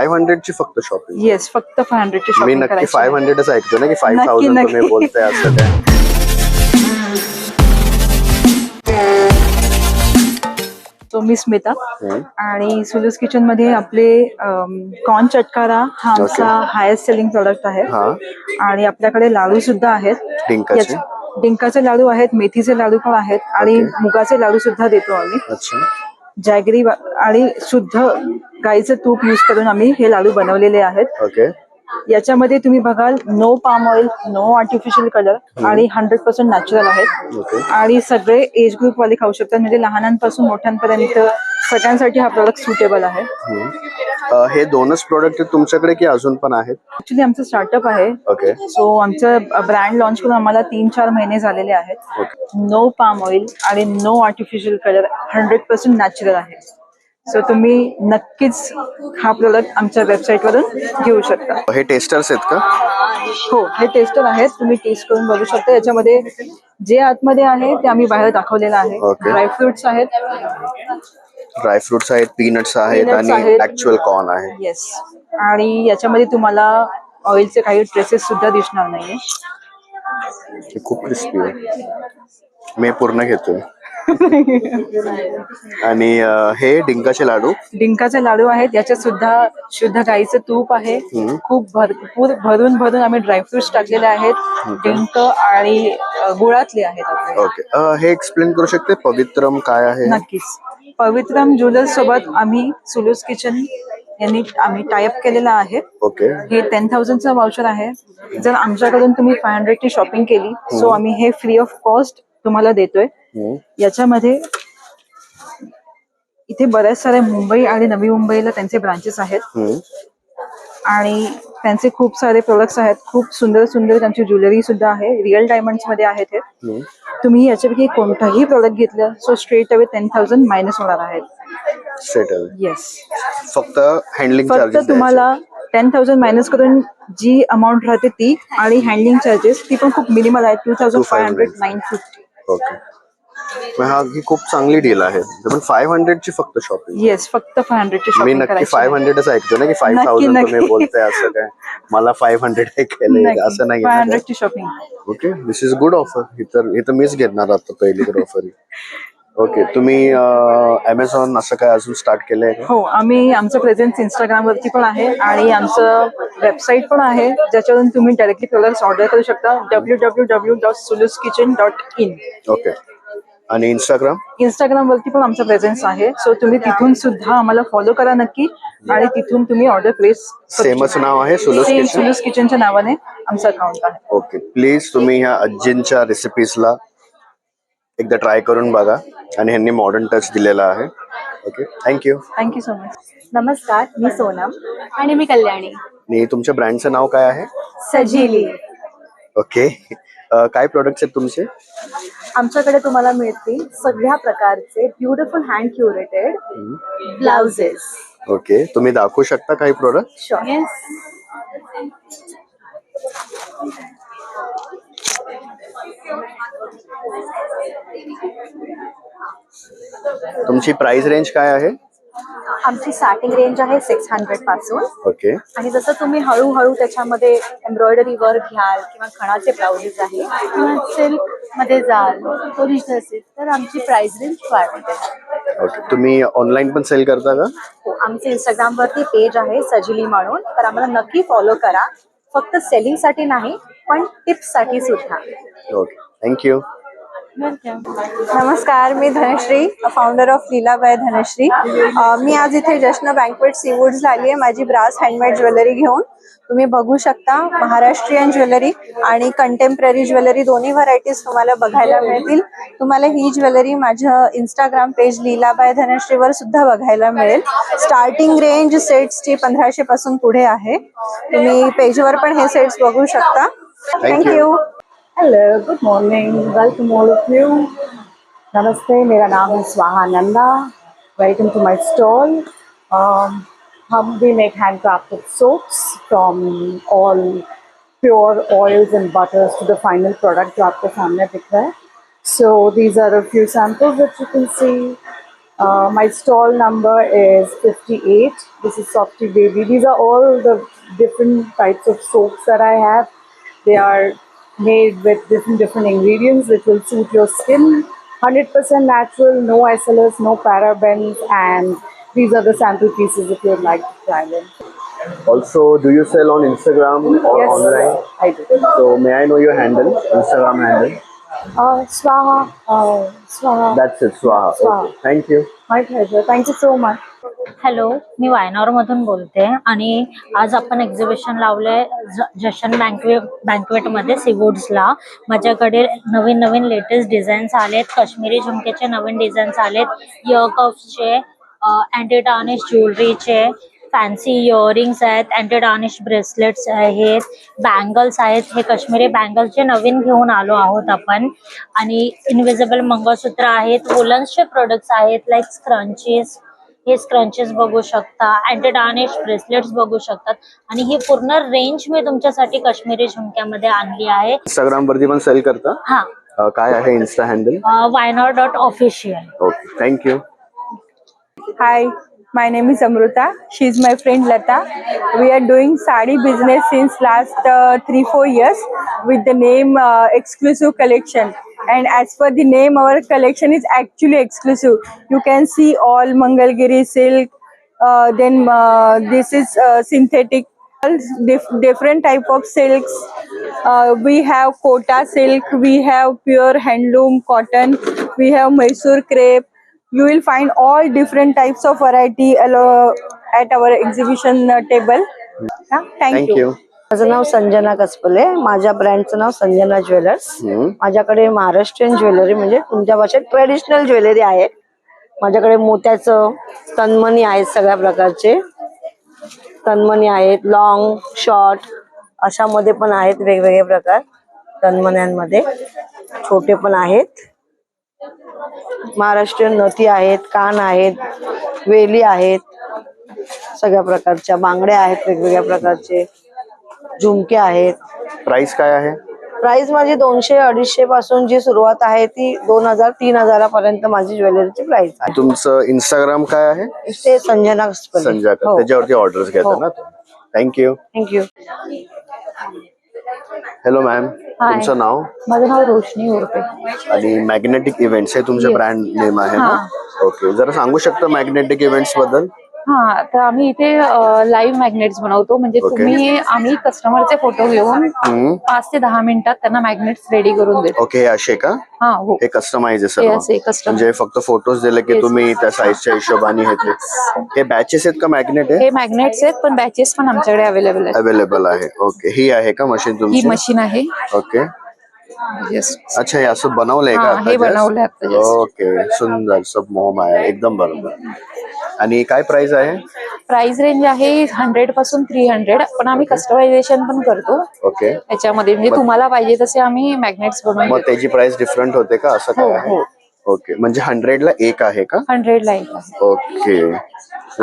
500 ची फक्त shopping. Yes, फक्त 500 ची मी शॉपिंग नक्की करायची. 500च ऐकतो ना की 5000 नक्की. तुम्ही बोलताय असं काय. तो मी स्मिता आणि सुलूस किचन मध्ये आपले कॉर्न चटकारा हा आमचा हायेस्ट सेलिंग प्रोडक्ट आहे. आणि आपल्याकडे लाडू सुद्धा आहेत. डिंकाचे डिंकाचे लाडू आहेत, मेथीचे लाडू पण आहेत आणि मुगाचे लाडू सुद्धा देतो आम्ही. जॅगरी आणि शुद्ध गाईचं तूप यूज करून आम्ही हे लाडू बनवलेले आहेत. याच्यामध्ये तुम्ही बघाल no palm oil, no artificial colour आणि 100% नॅचरल आहेत. आणि सगळे एज ग्रुप वाले खाऊ शकतात, म्हणजे लहानांपासून मोठ्यांपर्यंत सगळ्यांसाठी हा प्रोडक्ट सुटेबल आहे. हे दोनच प्रोडक्ट तुमच्याकडे की अजून पण आहेत? ऍक्च्युली आमचं स्टार्टअप आहे. सो आमचं ब्रँड लॉन्च करून आम्हाला 3-4 महिने झालेले आहेत. नो पाम ऑइल आणि नो आर्टिफिशियल कलर, 100% नॅचरल आहे. सो तुम्ही नक्कीच हा प्रोडक्ट आमच्या वेबसाईट वरून घेऊ शकता. हे टेस्टर्स आहेत का? हो, हे टेस्टर आहेत. तुम्ही टेस्ट करून बघू शकता. याच्यामध्ये जे आतमध्ये आहे ते आम्ही बाहेर दाखवलेलं आहे. ड्रायफ्रुट्स आहेत, पीनट्स आहेत आणि ऍक्च्युअल कॉर्न आहे. येस. आणि याच्यामध्ये तुम्हाला ऑइलचे काही ट्रेसेस सुद्धा दिसणार नाहीये. खूप क्रिस्पी आहे. मी पूर्ण घेतोय. आणि हे डिंकाचे लाडू आहेत. याच्यात सुद्धा शुद्ध गाईचं तूप आहे. खूप भरपूर भरून आम्ही ड्रायफ्रुट्स टाकलेले आहेत. डिंक आणि गुळातले आहेत. हे एक्सप्लेन करू शकते पवित्रम काय आहे? नक्कीच. पवित्रम ज्वेलर्स सोबत आम्ही सुलूस किचन यांनी आम्ही टायअप केलेला आहे. हे 10,000चं वाउचर आहे. जर आमच्याकडून तुम्ही 500 ची शॉपिंग केली सो आम्ही हे फ्री ऑफ कॉस्ट तुम्हाला देतोय. याच्यामध्ये इथे बऱ्याच साऱ्या मुंबई आणि नवी मुंबईला त्यांचे ब्रांचेस आहेत आणि त्यांचे खूप सारे प्रोडक्ट्स आहेत. खूप सुंदर त्यांची ज्वेलरी सुद्धा आहे. रिअल डायमंड्स मध्ये आहेत हे. तुम्ही याच्यापैकी कोणताही प्रोडक्ट घेतलं सो स्ट्रेट अवे 10,000 मायनस होणार आहेत. येस. फक्त हँडलिंग फक्त तुम्हाला 10,000 मायनस करून जी अमाऊंट राहते ती आणि हँडलिंग चार्जेस ती पण खूप मिनिमल आहे. 2,500, 950. ही खूप चांगली डील आहे. 500 ची फक्त शॉपिंग. येस, फक्त 500 ची शॉपिंग. मी नक्की 500च ऐकतो ना की 5000 तुम्ही बोलताय असं काय. मला 500 ऐकायला असं नाही. 500 ची shopping. Okay, this is good offer. इथं मीच घेणार आता पहिली तर ऑफर. ओके, तुम्ही अमेझॉन असं काय अजून स्टार्ट केलंय का? हो, आम्ही आमचं प्रेझेन्स इंस्टाग्राम वरती पण आहे आणि आमचं वेबसाईट पण आहे ज्याच्यावरून तुम्ही डायरेक्टली प्रोडक्ट्स ऑर्डर करू शकता. www.suluskitchen.in. ओके. आणि इंस्टाग्राम वरती पण आमचा प्रेझेन्स आहे. सो तुम्ही तिथून सुद्धा आम्हाला फॉलो करा नक्की आणि तिथून तुम्ही ऑर्डर प्लेस. सेमच नाव आहे सुलूस किचनच्या नावाने आमचं अकाउंट आहे. ओके, प्लीज तुम्ही ह्या आजींच्या रेसिपीजला एकदा ट्राय करून बघा आणि ह्यांनी मॉडर्न टच दिलेला आहे. Okay, thank you so much. नमस्कार, मी सोनम आणि मी कल्याणी. आणि तुमच्या ब्रँडचं नाव काय आहे? सजिली. ओके, काय प्रोडक्ट्स आहेत तुमचे? आमच्याकडे तुम्हाला मिळतील सगळ्या प्रकारचे beautiful hand curated blouses. Okay, तुम्ही दाखवू शकता काही प्रोडक्ट? शुअर. येस. तुमची प्राइस रेंज काय आहे? आमची स्टार्टिंग रेंज आहे 600 पासून. ओके. आणि जसं तुम्ही हळूहळू त्याच्यामध्ये एम्ब्रॉयडरी वर्क घ्याल किंवा खणाचे ब्लाउजेस आहे किंवा सिल्क मध्ये जाल, ओरिजिनल सिल्क, तर आमची प्राइस रेंज वाढते. ओके, तुम्ही ऑनलाईन पण सेल करता का? हो, आमचं इंस्टाग्राम वरती पेज आहे सजिली म्हणून, तर आम्हाला नक्की फॉलो करा. फक्त सेलिंग साठी नाही पण टिप्स साठी सुद्धा. Okay, thank you. नमस्कार, मी Dhanashree, founder of Leela by Dhanashree. मी आज इथे जश्न बँकवेट सीवूड्सला आली आहे माझी ब्रास हँडमेड ज्वेलरी घेऊन. तुम्ही बघू शकता महाराष्ट्रीयन ज्वेलरी आणि कंटेम्पररी ज्वेलरी दोन्ही व्हरायटीज तुम्हाला बघायला मिळतील. तुम्हाला ही ज्वेलरी माझ्या इंस्टाग्राम पेज लीला बाय धनश्रीवर सुद्धा बघायला मिळेल. स्टार्टिंग रेंज सेट्सची 1500 पासून पुढे आहे. तुम्ही पेजवर पण हे सेट्स बघू शकता. Thank you. Hello, good morning, welcome all of you. नमस्ते, मेरा नाम है Swaha Nanda. Welcome to my stall. हम भी make handcrafted soaps from all pure oils and butters to the final product जो आपके सामने दिख रहा है. So these are a few samples that you can see. My stall number is 58. This is Softy Baby. These are all the different types of soaps that I have. They are made with different ingredients which will suit your skin. 100% natural, no SLS, no parabens, and these are the sample pieces if you would like to try them. Also, do you sell on Instagram or Yes, online? I do. So may I know your handle, Instagram handle? Swaha. Swaha. That's it, Swaha. Swaha. Okay. Thank you. My pleasure. Thank you so much. Hello, मी वायनॉर मधून बोलते आणि आज आपण exhibition लावलंय जशन बँकवेटमध्ये सीवूड्सला. माझ्याकडे नवीन नवीन latest designs आलेत. काश्मीरी झुमकेचे नवीन डिझाईन्स आलेत, इयर कफ्सचे, अँटी टार्निश ज्वेलरीचे, फॅन्सी इयरिंग्स आहेत, अँटी टार्निश ब्रेसलेट्स आहेत, बँगल्स आहेत. हे काश्मीरी बँगल्सचे नवीन घेऊन आलो आहोत आपण. आणि इनविजिबल मंगळसूत्र आहेत, वुलन्सचे प्रोडक्ट्स आहेत लाईक स्क्रंचीज. हे स्क्रंचेस बघू शकता, अँटी टार्निश ब्रेसलेट्स बघू शकतात. आणि ही पूर्ण रेंज मी तुमच्यासाठी काश्मीरी झुमक्यामध्ये आणली आहे. Instagram वरती पण सेल करता? हा, काय आहे Insta handle? wainor.official. Okay, thank you. Hi, my name is Amruta. She's my friend Lata. We are doing sari business since last 3-4 years with the name Exclusive Collection. And as per the name, our collection is actually exclusive. You can see all Mangalgiri silk. Then this is synthetic, different type of silks. We have Kota silk. We have pure handloom cotton. We have Mysore crepe. You will find all different types of variety at our exhibition table. Thank you. माझं नाव संजना कसपले. माझ्या ब्रँडचं नाव Sanjana jewellers. माझ्याकडे Maharashtrian jewellery म्हणजे तुमच्या भाषेत traditional jewellery आहे. माझ्याकडे मोत्याचं तन्मणी आहेत, सगळ्या प्रकारचे तन्मणी आहेत, लॉंग शॉर्ट अशामध्ये पण आहेत वेगवेगळे प्रकार. तन्मण्यांमध्ये छोटे पण आहेत, महाराष्ट्रीयन नथी आहेत, कान आहेत, वेली आहेत, सगळ्या प्रकारच्या बांगड्या आहेत, वेगवेगळ्या प्रकारचे झुमके आहेत. प्राइस काय आहे? प्राइस माझी 200-250 पासून जी सुरुवात आहे ती 2000-3000 पर्यंत माझी ज्वेलरीची प्राइस आहे. तुमचं इंस्टाग्राम काय आहे? ते संजना कसपले. संजय, त्याच्यावरती ऑर्डर्स घेता ना? थँक्यू. थँक्यू. हॅलो मॅम, तुमचं नाव? माझं नाव रोशनी उर्पे. आणि मॅग्नेटिक इव्हेंट्स हे तुमचे ब्रँड नेम आहे ना? ओके, जरा सांगू शकता मॅग्नेटिक इव्हेंट्स बद्दल? हा, तर आम्ही इथे लाईव्ह मॅग्नेट्स बनवतो. म्हणजे आम्ही कस्टमरचे फोटो घेऊन 5 ते 10 मिनिटात त्यांना मॅग्नेट्स रेडी करून देतो. ओके, हे असे का? हा, हो. हे कस्टमाइज आहे सर्व? म्हणजे फक्त फोटोज दिले की तुम्ही त्या साईजच्या हिशोबाने हे बॅचेस आहेत का मॅग्नेट आहे? हे मॅग्नेट्स आहेत, पण बॅचेस पण आमच्याकडे अवेलेबल आहे. ओके, ही आहे का मशीन तुमची? ही मशीन आहे. ओके, अच्छा, हे असं बनवलंय का? हे बनवलंय आता just. ओके, सुंदर, सब मोह आहे, एकदम बरोबर. आणि काय प्राइस आहे? प्राइस रेंज आहे 100 पासून 300, पण आम्ही कस्टमायझेशन पण करतो. ओके, याच्यामध्ये म्हणजे तुम्हाला पाहिजे तसे आम्ही मॅग्नेट्स बनवून मग त्याची प्राइस डिफरंट होते का, असं काय आहे? ओके, म्हणजे 100 ला एक आहे का? 100 ला एक आहे. ओके,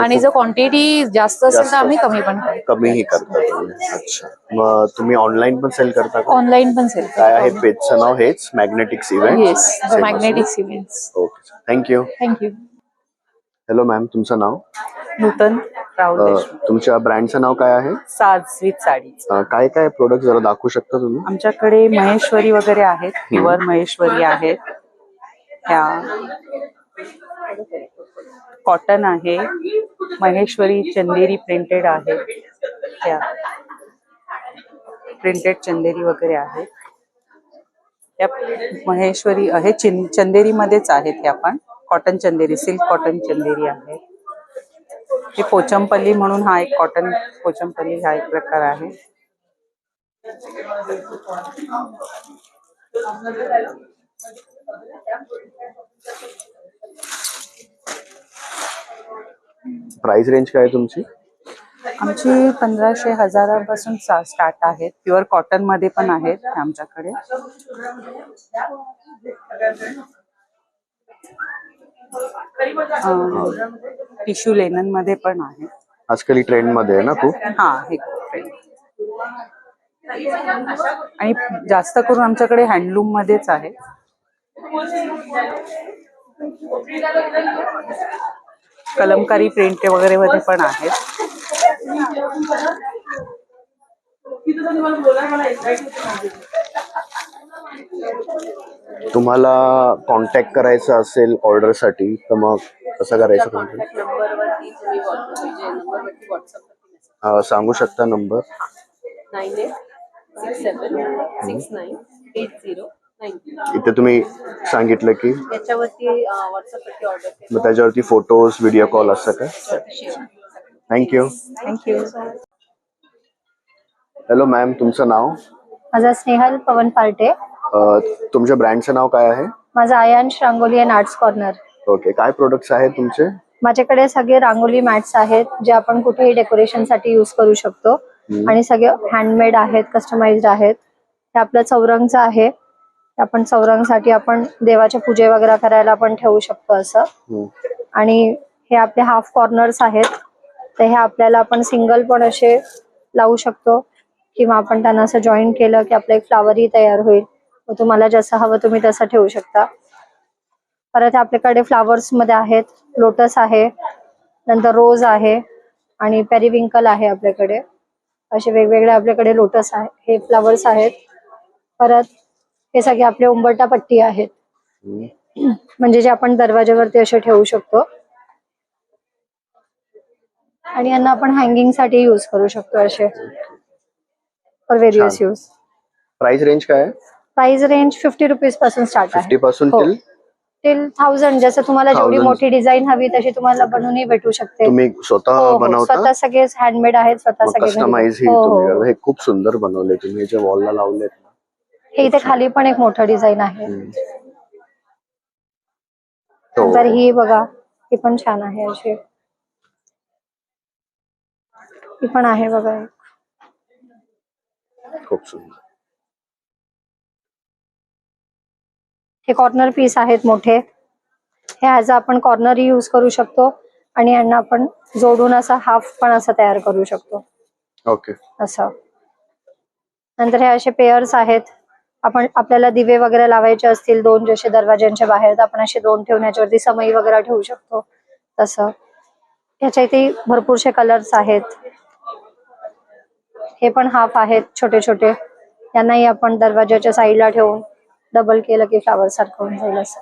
आणि जर क्वांटिटी जास्त असेल तर आम्ही कमी पण करतो. कमीही करता तुम्ही? अच्छा, मग तुम्ही ऑनलाईन पण सेल करता का? ऑनलाईन पण सेल. काय आहे पेजचं नाव? हेच magnetics event? Yes, magnetics events. Okay, thank you. Thank you. Hello ma'am, तुमचं नाव? नूतन राहुल देशमुख. तुमच्या ब्रँडचं नाव काय आहे? साज विथ साडी. काय काय प्रोडक्ट जरा दाखवू शकता तुम्ही? आमच्याकडे महेश्वरी वगैरे आहेत, प्युअर महेश्वरी आहेत, ह्या कॉटन आहे, महेश्वरी चंदेरी प्रिंटेड आहे, त्या प्रिंटेड चंदेरी वगैरे आहेत. त्या महेश्वरी आहे, चंदेरी मध्येच आहेत ह्या पण. कॉटन चंदेरी, सिल्क कॉटन चंदेरी आहे. हे पोचमपल्ली म्हणून हा एक कॉटन पोचमपल्ली हा एक प्रकार आहे. प्राइस रेंज काय आहे तुमची? आमची 1500-1000 पासून स्टार्ट आहेत. प्युअर कॉटन मध्ये पण आहेत आमच्याकडे. टिश्यू लेनन मध्ये पण आहे. आजकाल ट्रेंड मध्ये आहे ना खूप? हा, हे ट्रेंड. आणि जास्त करून आमच्याकडे हँडलूम मध्येच आहे. कलमकारी प्रिंट वगैरे मध्ये पण आहेत. तुम्हाला कॉन्टॅक्ट करायचं असेल ऑर्डर साठी तर मग कसं करायचं contact? सांगू शकता नंबर? 9867698090. इथे तुम्ही सांगितलं की त्याच्यावरती व्हॉट्सअपवरती ऑर्डर मग त्याच्यावरती फोटोज व्हिडिओ कॉल असं काय? थँक्यू. थँक्यू. हॅलो मॅम, तुमचं नाव? माझा स्नेहल पवन पार्टे. तुमच्या ब्रँडचं नाव काय आहे? माझा Aayansh Rangoli and arts corner. Okay, काय प्रोडक्ट्स आहेत तुमचे? माझ्याकडे सगळे रांगोली मॅट्स आहेत जे आपण कुठेही डेकोरेशन साठी युज करू शकतो आणि सगळे हँडमेड आहेत, कस्टमाइज्ड आहेत. हे आपलं चौरंगचं आहे. आपण चौरंगसाठी आपण देवाच्या पूजे वगैरे करायला आपण ठेवू शकतो असं. आणि हे आपले हाफ कॉर्नर्स आहेत. तर हे आपल्याला आपण सिंगल पण असे लावू शकतो किंवा आपण त्यांना असं जॉईन केलं की आपलं एक फ्लावरही तयार होईल. मग तुम्हाला जसं हवं तुम्ही तसं ठेवू शकता. परत आपल्याकडे फ्लावर्स मध्ये आहेत, लोटस आहे, नंतर रोज आहे आणि पेरिविंकल आहे आपल्याकडे. असे वेगवेगळे आपल्याकडे लोटस आहे, हे फ्लावर्स आहेत. परत हे सगळे आपले उंबरटा पट्टी आहेत, म्हणजे जे आपण दरवाज्यावरती असे ठेवू शकतो आणि यांना आपण हँगिंग साठी युज करू शकतो असे for various use. Price range काय आहे? प्राइस रेंज 50 रुपीज पासून स्टार्ट आहे. 50 पासून हो. Till till 1000. जसं तुम्हाला जेवढी 1000. मोठी डिझाईन हवी तशी तुम्हाला बनवूनही भेटू शकते. तुम्ही स्वतः हो, बनवता? स्वतः सगळे हँडमेड आहेत, स्वतः सगळे कस्टमाइज हो, तुम्ही हो. करता. हे खूप सुंदर बनवले तुम्ही, जे वॉलला लावलेत. हे इथे खाली पण एक मोठं डिझाईन आहे. तर ही बघा, ही पण छान आहे अशी. ही पण आहे बघा एक. खूप सुंदर. हे कॉर्नर पीस आहेत मोठे. हे ॲज आपण कॉर्नर यूज करू शकतो आणि यांना आपण जोडून असा हाफ पण असं तयार करू शकतो. ओके. असं. नंतर हे असे पेयर्स आहेत. आपण आपल्याला दिवे वगैरे लावायचे असतील 2 जसे दरवाज्यांच्या बाहेर, तर आपण असे 2 ठेवण्याच्यावरती समई वगैरे ठेवू शकतो तसं. ह्याच्या इथे भरपूरशे कलर्स आहेत. हे पण हाफ आहेत छोटे छोटे. यांनाही आपण दरवाजाच्या साईडला ठेवून डबल केलं की फ्लावर सारखं होऊन जाईल असं.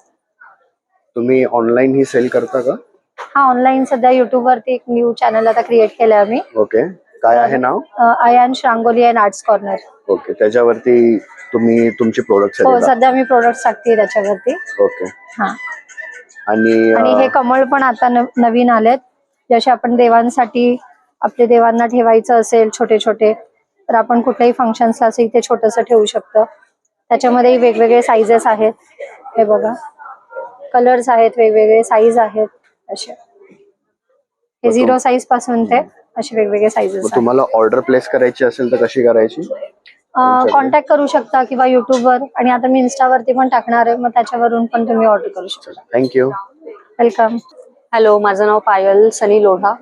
तुम्ही ऑनलाईन ही सेल करता का? हा, ऑनलाईन सध्या युट्यूब वरती एक न्यू चॅनल आता क्रिएट केलंय आम्ही. ओके, काय आहे नाव? Aayansh Rangoli and arts corner. Okay, त्याच्यावरती तुम्ही तुमचे प्रोडक्ट्स हो, सध्या मी प्रोडक्ट टाकते त्याच्यावरती. ओके. हा. आणि हे कमळ पण आता नवीन आलेत. जसे आपण देवांसाठी आपले देवांना ठेवायचं असेल छोटे छोटे, तर आपण कुठल्याही फंक्शन्सला असं इथे छोटस ठेवू शकतो. त्याच्यामध्ये वेगवेगळे साईजेस आहेत. हे बघा, कलर्स आहेत, वेगवेगळे साईज आहेत असे. हे 0 साईज पासून ते असे वेगवेगळे साईजेस. तुम्हाला ऑर्डर प्लेस करायची असेल तर कशी करायची? कॉन्टॅक्ट करू शकता किंवा युट्यूबवर, आणि आता मी इन्स्टावरती पण टाकणार आहे, मग त्याच्यावरून पण तुम्ही ऑर्डर करू शकता. थँक्यू. वेलकम. हॅलो, माझं नाव पायल सनी लोढा.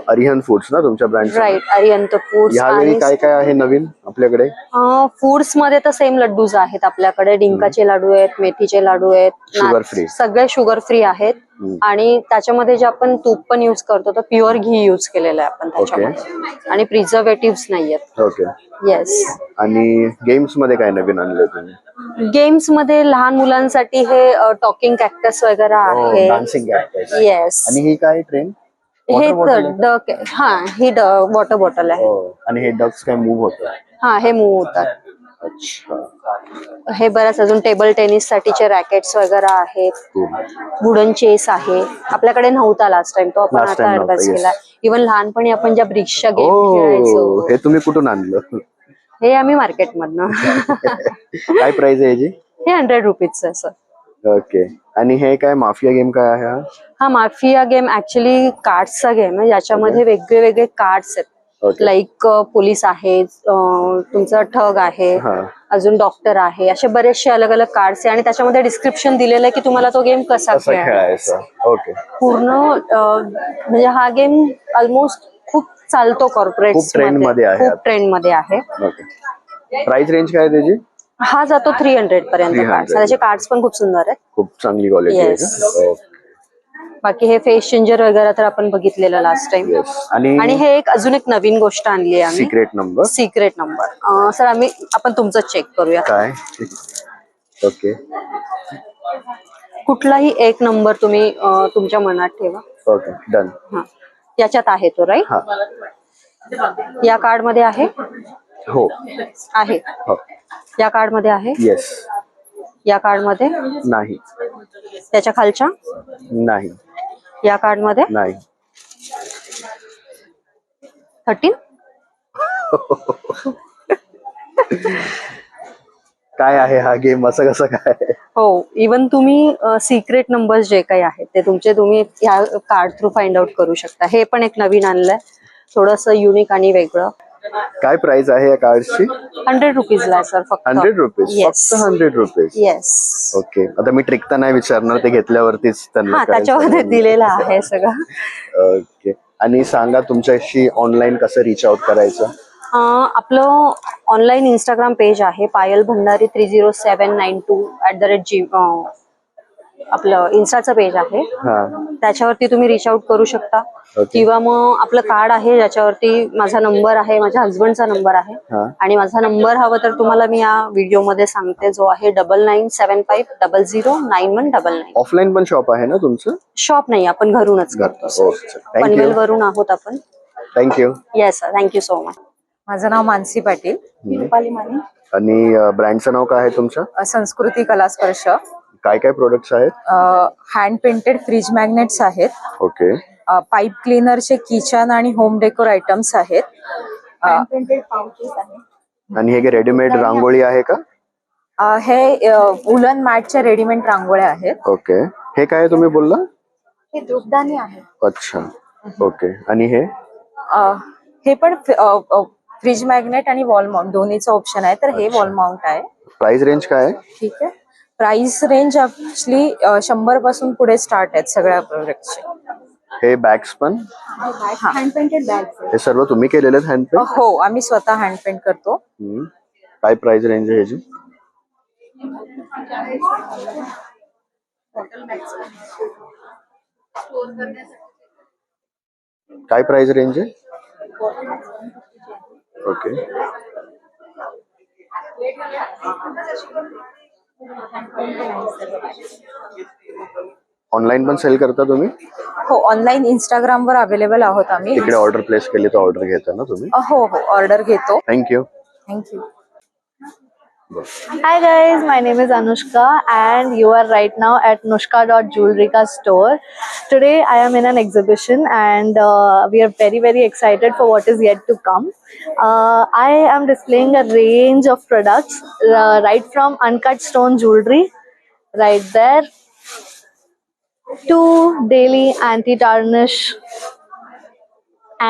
अरिहंत फूड्स ना तुमच्या ब्रँड? Right, Arihant foods. यावेळी काय काय आहे नवीन आपल्याकडे? फूड्स मध्ये तर सेम लड्डूज आहेत आपल्याकडे. डिंकाचे लाडू आहेत, मेथीचे लाडू आहेत, शुगर फ्री, सगळे शुगर फ्री आहेत. आणि त्याच्यामध्ये जे आपण तूप पण युज करतो तर प्युअर घी युज केलेलं आहे आपण त्याच्यामध्ये, आणि प्रिझर्वेटिव्ह नाहीयेत. ओके. येस. आणि गेम्स मध्ये काय नवीन आणले तुम्ही? गेम्स मध्ये लहान मुलांसाठी हे टॉकिंग कॅक्टस वगैरे आहे. Dancing cactus. येस. आणि ही काय ट्रेन? हे डक. हा, ही वॉटर बॉटल आहे. आणि हे डक्स काय मूव्ह होतात? हा, हे मूव्ह होतात. अच्छा. हे बऱ्याच अजून टेबल टेनिस साठीचे रॅकेट्स वगैरे आहेत. वुडन चेस आहे. आपल्याकडे नव्हता लास्ट टाइम, तो आपण आता ऍडव्हान्स केला. इव्हन लहानपणी आपण ज्या ब्रिक्सच्या गेम खेळायचो. हे तुम्ही कुठून आणलं? हे आम्ही मार्केटमधनं. काय प्राइस आहे याची? हे 100 रुपीजचं आहे सर. ओके. आणि हे काय माफिया गेम काय आहे हा? हा माफिया गेम ऍक्च्युली कार्ड्सचा गेम आहे, ज्याच्यामध्ये वेगळे वेगळे कार्ड्स आहेत. लाईक पोलीस आहे, तुमचा ठग आहे, अजून डॉक्टर आहे, असे बरेचसे अलग अलग कार्ड्स आहे. आणि त्याच्यामध्ये डिस्क्रिप्शन दिलेलं आहे की तुम्हाला तो गेम कसा खेळायचा. ओके. पूर्ण म्हणजे हा गेम ऑलमोस्ट खूप चालतो कॉर्पोरेट ट्रेंड मध्ये आहे. खूप ट्रेंड मध्ये आहे. ओके. प्राइस रेंज काय आहे त्याची? हा जातो 300 पर्यंत 300. कार्ड. त्याचे कार्ड्स पण खूप सुंदर आहेत. खूप चांगली क्वालिटी आहे Yes. का? Okay. बाकी हे फेस चेंजर वगैरे तर आपण बघितलेलं लास्ट टाइम. Yes. आणि आणि हे एक अजून एक नवीन गोष्ट आणली आहे आम्ही. Secret number. सर आपण तुमचं चेक करूया. काय? ओके. कुठलाही एक नंबर तुम्ही तुमच्या मनात ठेवा. Okay, done. हा, याच्यात आहे तो राईट. हा. या कार्ड मध्ये आहे. हो. आहे. हो. या कार्ड मध्ये आहे. येस. या कार्ड मध्ये नाही. त्याच्या खालच्या नाही. या कार्ड मध्ये नाही. 13. काय आहे हा गेम, असं कसं काय? हो, इवन तुम्ही सिक्रेट नंबर्स जे काही आहेत ते तुम्ही या कार्ड थ्रू फाइंड आउट करू शकता. हे पण एक नवीन आणलंय, थोडस युनिक आणि वेगळं. काय प्राइस आहे या कार्डची? 100 रुपीजला आहे सर फक्त. 100 रुपीज? Yes. फक्त 100 रुपीज? येस. ओके. आता मी ट्रिक तर नाही विचारणार, ते घेतल्यावरतीच त्यांना हा, कळेल त्याच्यामध्ये सगळं. दिलेलं आहे सगळं. ओके. आणि सांगा तुमच्याशी ऑनलाईन कसं रिच आउट करायचं? आपलं ऑनलाईन इंस्टाग्राम पेज आहे पायल भंडारी 30792 आपलं इन्स्टाचं पेज आहे. त्याच्यावरती तुम्ही रिच आउट करू शकता. किंवा मग आपलं कार्ड आहे ज्याच्यावरती माझा नंबर आहे, माझ्या हस्बंडचा नंबर आहे. आणि माझा नंबर हवा तर तुम्हाला मी या व्हिडिओ मध्ये सांगते, जो आहे 9975009199. ऑफलाईन पण शॉप आहे ना तुमचं? शॉप नाही, आपण घरूनच करतो. पनवेल वरून आहोत आपण. Thank you. Yes sir, thank you so much. माझं नाव मानसी पाटील. आणि ब्रँडचं नाव काय आहे तुमचं? संस्कृती कलास्पर्श. काय काय प्रोडक्ट्स आहेत? हँड पेंटेड फ्रीज मॅग्नेट्स आहेत. ओके. पाईप क्लीनरचे किचन आणि होम डेकोर आयटम्स आहेत. आणि हे रेडीमेड रांगोळी आहे का? हे उलन मॅटच्या रेडीमेड रांगोळ्या आहेत. ओके. हे काय तुम्ही बोलला? हे धूपदाणी आहे. अच्छा. ओके. आणि हे पण फ्रीज मॅग्नेट आणि वॉल माउंट दोन्हीचं ऑप्शन आहे, तर हे वॉल माउंट आहे. प्राइस रेंज काय आहे? ठीक आहे. प्राइस रेंज ऍक्च्युली 100 पासून पुढे स्टार्ट आहेत सगळ्या प्रोडक्टचे. हे बॅग्स पण? Hand painted bags. हे सर्व तुम्ही केलेले आहेत हँड पेंट? हो, आम्ही स्वतः हँड पेंट करतो. काय प्राइस रेंज आहे ह्याची? काय प्राइस रेंज आहे? ओके. ऑनलाईन पण सेल करता तुम्ही? हो, ऑनलाईन इंस्टाग्राम वर अवेलेबल आहोत आम्ही. तिकडे ऑर्डर प्लेस केली तर ऑर्डर घेता ना तुम्ही? हो हो, ऑर्डर घेतो. Thank you. Thank you. Hi guys, my name is Anushka and you are right now at Nushka.Jewelry store. Today I am in an exhibition and we are very excited for what is yet to come. I am displaying a range of products right from uncut stone jewelry right there to daily anti-tarnish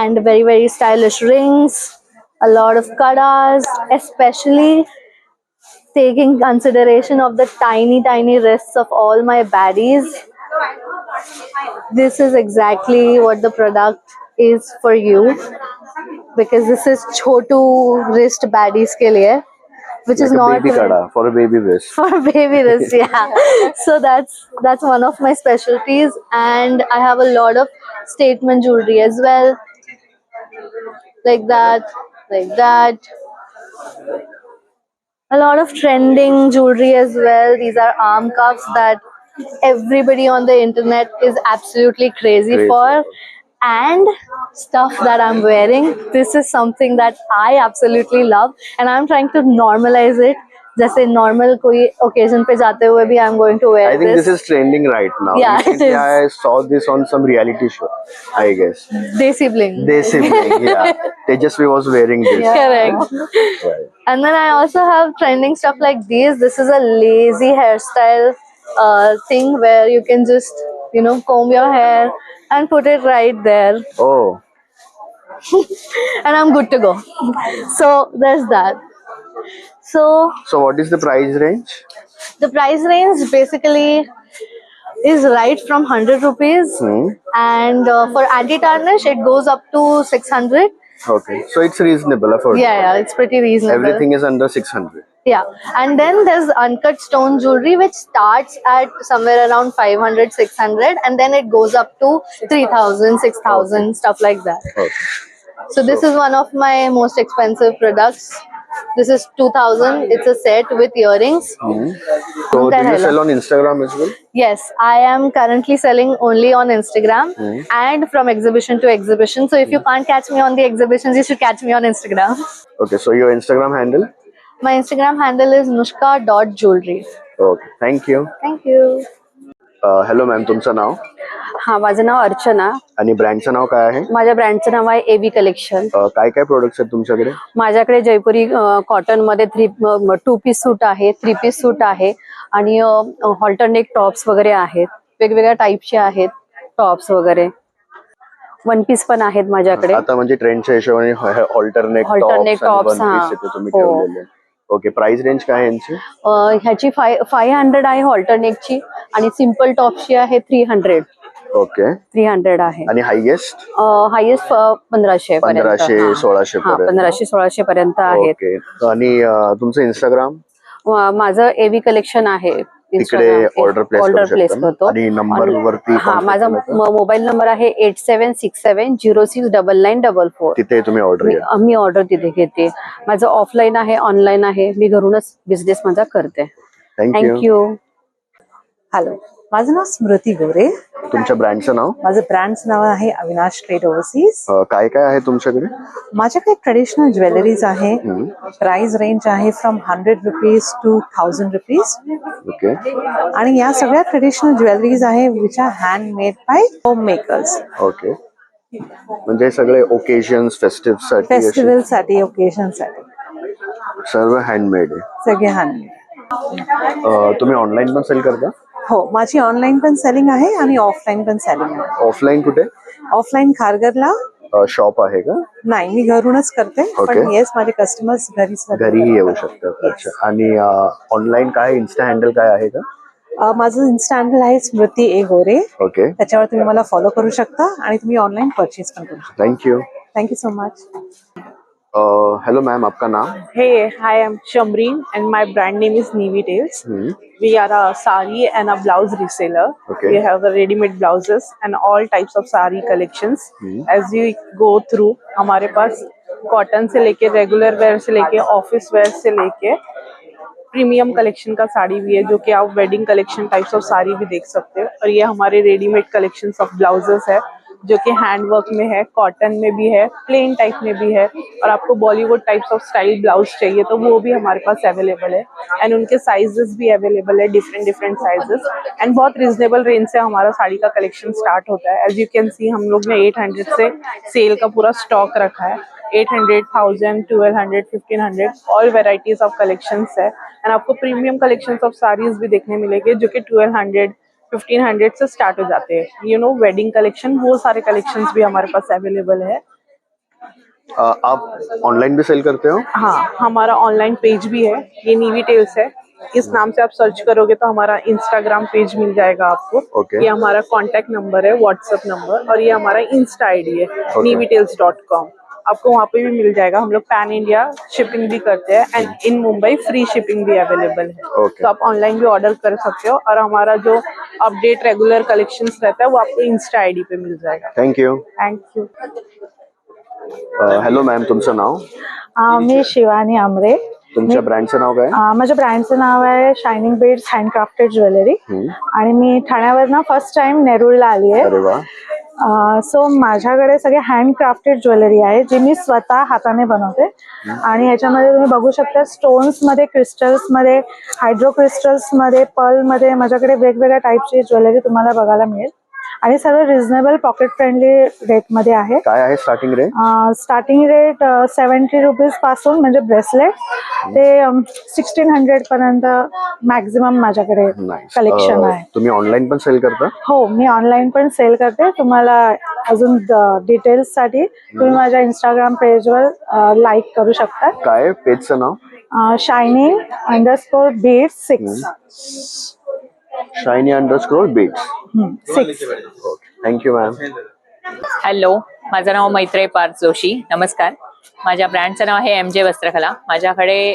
and very stylish rings, a lot of kadas, especially taking consideration of the tiny wrists of all my baddies. This is exactly what the product is for you, because this is chotu wrist baddies ke liye, which like is not baby kada for a baby wrist. for baby wrist. Yeah, so that's one of my specialties, and I have a lot of statement jewelry as well, like that. A lot of trending jewelry as well. These are arm cuffs that everybody on the internet is absolutely crazy for. And stuff that I'm wearing, this is something that I absolutely love and I'm trying to normalize it. जैसे normal कोई occasion पे जाते हुए भी I'm going to wear I think this is trending right now. Yeah, it Recently is. I saw this on some reality show, I guess. Desi bling. Desi bling, yeah. Tejasvi was wearing this. Correct. Right. And then I also have trending stuff like these. This is a lazy hairstyle thing where you can just, comb your hair and put it right there. Oh. And I'm good to go. So there's that. So what is the price range? the price range basically is right from 100 rupees. And for anti-tarnish it goes up to 600. Okay, so it's reasonable, affordable. Yeah, it's pretty reasonable. Everything is under 600. And then there's uncut stone jewelry which starts at somewhere around 500, 600, and then it goes up to 3,000, 6,000, stuff like that. So this is one of my most expensive products. This is 2,000. It's a set with earrings. So do you sell on Instagram as well? Yes, I am currently selling only on Instagram and from exhibition to exhibition. So if you can't catch me on the exhibitions, you should catch me on Instagram. Okay, so your Instagram handle? My Instagram handle is nushka.jewelry. Okay, thank you. Thank you. Hello ma'am, तुमचं नाव हा, माझं नाव अर्चना. आणि ब्रँडचं नाव काय आहे? माझ्या ब्रँडचं नाव आहे AB collection. काय काय प्रोडक्ट्स आहेत तुमच्याकडे? माझ्याकडे जयपुरी कॉटन मध्ये 2 पीस सूट आहे, 3 पीस सूट आहे आणि ऑल्टरनेट टॉप्स वगैरे आहेत. वेगवेगळ्या टाईपचे आहेत टॉप्स वगैरे. 1 पीस पण आहेत माझ्याकडे. आता म्हणजे ट्रेंडच्या हिशोबाने ऑल्टरनेट टॉप्स तुम्ही ठेवलेले. ओके, प्राइस रेंज काय आहे यांची? ह्याची 500 आहे ऑल्टरनेटची आणि सिम्पल टॉपची आहे 300. ओके, 300 आहे. आणि हायेस्ट? हायेस्ट 1500 पर्यंत. 1500-1600 पर्यंत. 1500-1600 पर्यंत आहेत. ओके, आणि तुमचं इंस्टाग्राम? माझं एबी कलेक्शन आहे. तिकडे ऑर्डर प्लेस करतो. आणि नंबर वरती? हा, माझा मोबाईल नंबर आहे 8767069944. तिथे तुम्ही ऑर्डर? मी ऑर्डर तिथे घेते. माझं ऑफलाईन आहे, ऑनलाईन आहे. मी घरूनच बिझनेस माझा करते. थँक्यू. हॅलो, माझं नाव स्मृती गोरे. तुमच्या ब्रँडचं नाव? माझं ब्रँडचं नाव आहे अविनाश ट्रेड ओव्हरसीज. काय काय आहे तुमच्याकडे? माझ्याकडे ट्रेडिशनल ज्वेलरीज आहे. प्राइस रेंज आहे from 100 rupees to 1000 rupees. Okay, आणि या सगळ्या ट्रेडिशनल ज्वेलरीज आहे which are handmade by home makers. Okay, म्हणजे सगळे ओकेजन्स, फेस्टिवल साठी, ओकेजन साठी सर्व हँडमेड आहे? सगळे हँडमेड. तुम्ही ऑनलाईन पण सेल करता? हो, माझी ऑनलाईन पण सेलिंग आहे आणि ऑफलाईन पण सेलिंग आहे. ऑफलाईन कुठे? ऑफलाईन खारघरला शॉप आहे का? नाही, मी घरूनच करते. पण येस, माझे कस्टमर्स घरीही येऊ शकतात. अच्छा, आणि ऑनलाईन काय इन्स्टा हँडल काय आहे का? माझं इन्स्टा हँडल आहे स्मृती ए गोरे. ओके, त्याच्यावर तुम्ही मला फॉलो करू शकता आणि तुम्ही ऑनलाईन परचेज पण करू शकता. Thank you. Thank you so much. Hello ma'am, आपका नाम? Hey, hi, I'm Shamreen and my brand name is Nevi Tales. We are a sari and a blouse reseller. Okay. We have the ready-made blouses and all types of sari collections. As you go through, हमारे pass cotton से लेके regular wear से लेके office wear से लेके premium collection का साड़ी भी है, जो कि आप wedding collection types of sari भी देख सकते हो. और ये हमारे रेडीमेड कलेक्शंस ऑफ ब्लाउजेस है जो कि हैंड वर्क में है, कॉटन में भी है, प्लेन टाइप में भी है. और आपको Bollywood types of style blouse चाहिए तो वो भी हमारे पास अवेलेबल है. एंड उनके साइजेस भी अवेलेबल है, डिफरेंट साइजेस. एंड बहुत रिजनेबल रेंज से हमारा साड़ी का कलेक्शन स्टार्ट होता है. एज यू कैन सी, हम लोग ने 800 से सेल का पूरा स्टॉक रखा है. 800, 1000, 1200, 1500 ऑल वेराइटीज ऑफ कलेक्शंस है. एंड आपको प्रीमियम कलेक्शंस ऑफ साड़ीज भी देखने मिलेंगे जो कि 1200, 1500 से स्टार्ट हो जाते हैं. यू नो, वेडिंग कलेक्शन, वो सारे कलेक्शंस भी हमारे पास अवेलेबल है. आप ऑनलाइन भी सेल करते हो? हाँ, हमारा ऑनलाइन पेज भी है. ये नीवी टेल्स है. इस नाम से आप सर्च करोगे तो हमारा इंस्टाग्राम पेज मिल जाएगा आपको. Okay. ये हमारा कॉन्टेक्ट नंबर है, व्हाट्सएप नंबर, और ये हमारा इंस्टा आईडी है, nivitales.com. आपको वहाँ पे भी मिल जाएगा. हम लोग पैन इंडिया शिपिंग भी करते हैं and in Mumbai free shipping भी अवेलेबल है. तो आप ऑनलाइन भी ऑर्डर कर सकते हो. और हमारा जो अपडेट रेगुलर कलेक्शंस रहता है वो आपको इंस्टा आईडी पे मिल जाएगा. थँक्यू. थँक्यू. हॅलो मॅम, तुमचं नाव? मी शिवानी आमरे. तुमच्या ब्रँडचं नाव काय? माझ्या ब्रँडचं नाव आहे शायनिंग बीड्स हँडक्राफ्टेड ज्वेलरी. आणि मी ठाण्यावर ना फर्स्ट टाइम नेरूळला आली आहे. अरे वा. सो माझ्याकडे सगळे हँडक्राफ्टेड ज्वेलरी आहे जी मी स्वतः हाताने बनवते. आणि ह्याच्यामध्ये तुम्ही बघू शकता स्टोन्स मध्ये, क्रिस्टल्स मध्ये, हायड्रो क्रिस्टल्स मध्ये, पर्ल मध्ये माझ्याकडे वेगवेगळ्या टाईपची ज्वेलरी तुम्हाला बघायला मिळेल. आणि सर्व रिझनेबल पॉकेट फ्रेंडली रेट मध्ये आहे. काय आहे starting rate? Starting rate 70 rupees पासून म्हणजे ब्रेसलेट ते 1600 पर्यंत मॅक्झिमम माझ्याकडे कलेक्शन आहे. तुम्ही ऑनलाईन पण सेल करता? हो, मी ऑनलाईन पण सेल करते. तुम्हाला अजून डिटेल्स साठी तुम्ही माझ्या इंस्टाग्राम पेजवर लाईक करू शकता. काय पेजचं नाव? shiny_beads6. shiny_beads 6. Thank you ma'am. Hello, माझं नाव मैत्रेय पार्थ जोशी. नमस्कार. माझ्या ब्रँडचं नाव आहे MJ वस्त्रकला. माझ्याकडे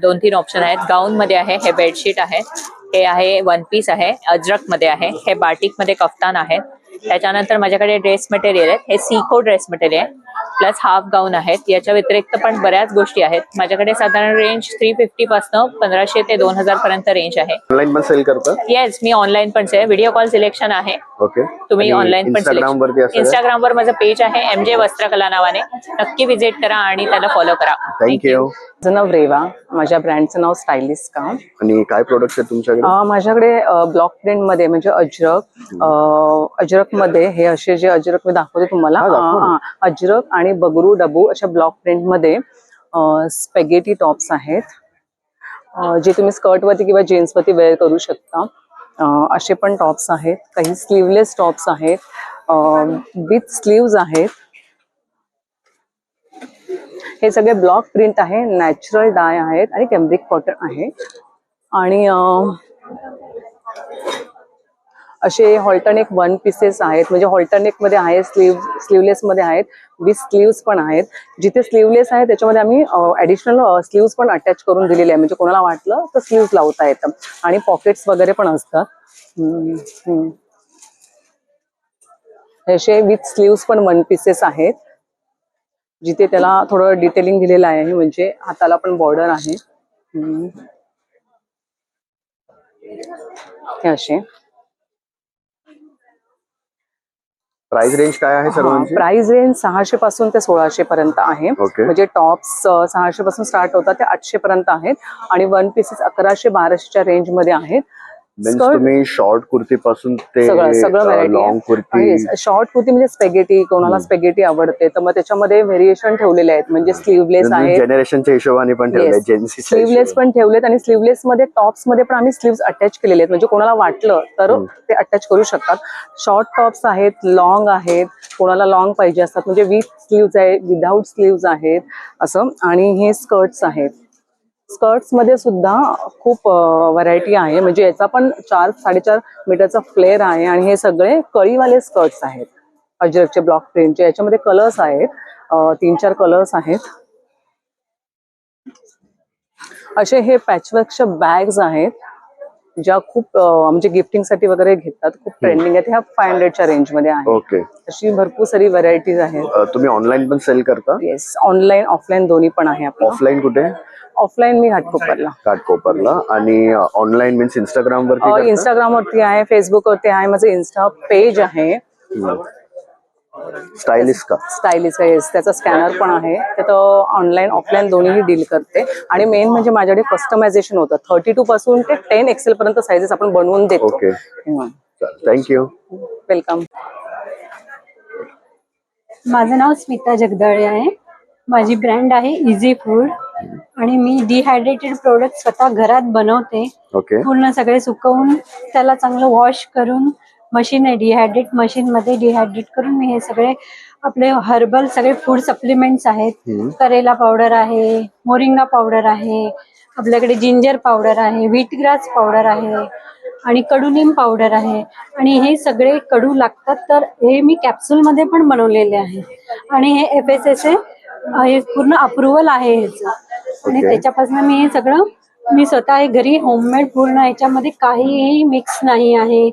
2-3 ऑप्शन आहेत. गाऊन मध्ये आहे, हे बेडशीट आहे, हे आहे वन पीस आहे, अजरक मध्ये आहे, हे बाटिक मध्ये कफ्तान आहे. त्याच्यानंतर माझ्याकडे ड्रेस मटेरियल आहे, हे सिको ड्रेस मटेरियल आहे, प्लस हाफ गाऊन आहेत. याच्या व्यतिरिक्त पण बऱ्याच गोष्टी आहेत. माझ्याकडे साधारण रेंज 350 पासून 1500 ते 2000 पर्यंत रेंज आहे. ऑनलाईन पण सेल करता? येस, मी ऑनलाईन पण सेल, व्हिडिओ कॉल सिलेक्शन आहे. ओके. तुम्ही ऑनलाईन पण इंस्टाग्राम वर माझं पेज आहे MJ वस्त्रकला नावाने. नक्की विजिट करा आणि त्याला फॉलो करा. थँक्यू. माझं नाव रेवा, माझ्या ब्रँडचं नाव स्टायलिस्ट का. आणि काय प्रोडक्ट्स आहेत तुमच्याकडे? माझ्याकडे ब्लॉक प्रिंट मध्ये म्हणजे अजरक मध्ये हे असे जे अजरक मी दाखवते तुम्हाला, अजरक आणि बगरू डबू अशा ब्लॉक प्रिंट मध्ये स्पेगेटी टॉप्स आहेत, जे तुम्ही स्कर्ट वरती किंवा जीन्स वरती वेअर करू शकता. असे पण टॉप्स आहेत. काही स्लीवलेस टॉप्स आहेत, विथ स्लीव्ज आहेत. हे सगळे ब्लॉक प्रिंट आहे, नॅचरल डाय आहेत आणि कॅम्ब्रिक कॉटन आहे. आणि असे हॉल्टरनेक वन पीसेस आहेत, म्हणजे हॉल्टरनेक मध्ये आहे, स्लीवलेस मध्ये आहेत, विथ स्लीव्स पण आहेत. जिथे स्लीवलेस आहे त्याच्यामध्ये आम्ही ऍडिशनल स्लीव्स पण अटॅच करून दिलेले आहे, म्हणजे कोणाला वाटलं तर स्लीव्स लावता येतं. आणि पॉकेट्स वगैरे पण असतात. असे विथ स्लीव्स पण वन पीसेस आहेत, जिथे त्याला थोडं डिटेलिंग दिलेलं आहे, म्हणजे हाताला पण बॉर्डर आहे. हे असे. प्राइस रेंज काय आहे सर्वांची? प्राइस रेंज 600 पासून ते 1600 पर्यंत आहे. म्हणजे टॉप्स 600 पासून स्टार्ट होतात ते 800 पर्यंत आहेत. आणि वन पीसेस 1100-1200च्या रेंज मध्ये आहेत. तुम्ही शॉर्ट कुर्ती पासून ते सगळं variety, long kurti. Short kurti म्हणजे स्पेगेटी, कोणाला स्पेगेटी आवडते तर मग त्याच्यामध्ये व्हेरिएशन ठेवलेले आहेत, म्हणजे स्लीवलेस आहे, जनरेशनच्या हिशोबाने पण ठेवले, स्लीवलेस पण ठेवलेत. आणि स्लीवलेस मध्ये टॉप्स मध्ये पण आम्ही स्लीव्स अटॅच केलेले आहेत, म्हणजे कोणाला वाटलं तर ते अटॅच करू शकतात. शॉर्ट टॉप्स आहेत, लॉंग आहेत, कोणाला लॉंग पाहिजे असतात, म्हणजे विथ स्लीव्स आहेत, विदाउट स्लीव्स आहेत असं. आणि हे स्कर्ट्स आहेत. स्कर्ट्स मध्ये सुद्धा खूप व्हरायटी आहे, म्हणजे याचा पण 4-4.5 मीटरचा फ्लेअर आहे. आणि हे सगळे कळीवाले स्कर्ट्स आहेत, अजरकचे ब्लॉक प्रिंटचे. याच्यामध्ये कलर्स आहेत, 3-4 कलर्स आहेत. असे हे पॅचवर्कच्या बॅग्स आहेत, ज्या खूप म्हणजे गिफ्टिंग साठी वगैरे घेतात, खूप ट्रेंडिंग आहेत. ह्या 500च्या रेंज मध्ये आहे. अशी भरपूर सारी व्हरायटीज आहेत. तुम्ही ऑनलाईन पण सेल करता? येस, ऑनलाईन ऑफलाईन दोन्ही पण आहे. ऑफलाईन कुठे? ऑफलाईन मी घाटकोपरला. आणि ऑनलाईन मीन्स इंस्टाग्राम वरती? इंस्टाग्राम वरती आहे, फेसबुक वरती आहे. माझं इन्स्टा पेज आहे स्टायलिस्ट का. येस, त्याचा स्कॅनर पण आहे. त्यात ऑनलाईन ऑफलाईन दोन्ही डील करते. आणि मेन म्हणजे माझ्याकडे कस्टमायझेशन होतं. 32 पासून ते 10 XL पर्यंत साइजेस आपण बनवून देतो. थँक्यू. वेलकम. माझं नाव स्मिता जगदाळे आहे. माझी ब्रँड आहे इझी फूड आणि मी डिहायड्रेटेड प्रोडक्ट स्वतः घरात बनवते. पूर्ण सगळे सुकवून त्याला चांगलं वॉश करून मशीन आहे, डिहायड्रेट मशीन मध्ये डिहायड्रेट करून मी हे सगळे आपले हर्बल सगळे फूड सप्लिमेंट्स आहेत. करेला पावडर आहे, मोरिंगा पावडर आहे, आपल्याकडे जिंजर पावडर आहे, व्हीटग्रास पावडर आहे आणि कडुनिम पावडर आहे. आणि हे सगळे कडू लागतात तर हे मी कॅप्सूल मध्ये पण बनवलेले आहे. आणि हे FSSA हे पूर्ण अप्रुव्हल आहे ह्याचं. आणि त्याच्यापासून मी हे सगळं मी स्वतः घरी होममेड पूर्ण ह्याच्यामध्ये काहीही मिक्स नाही आहे,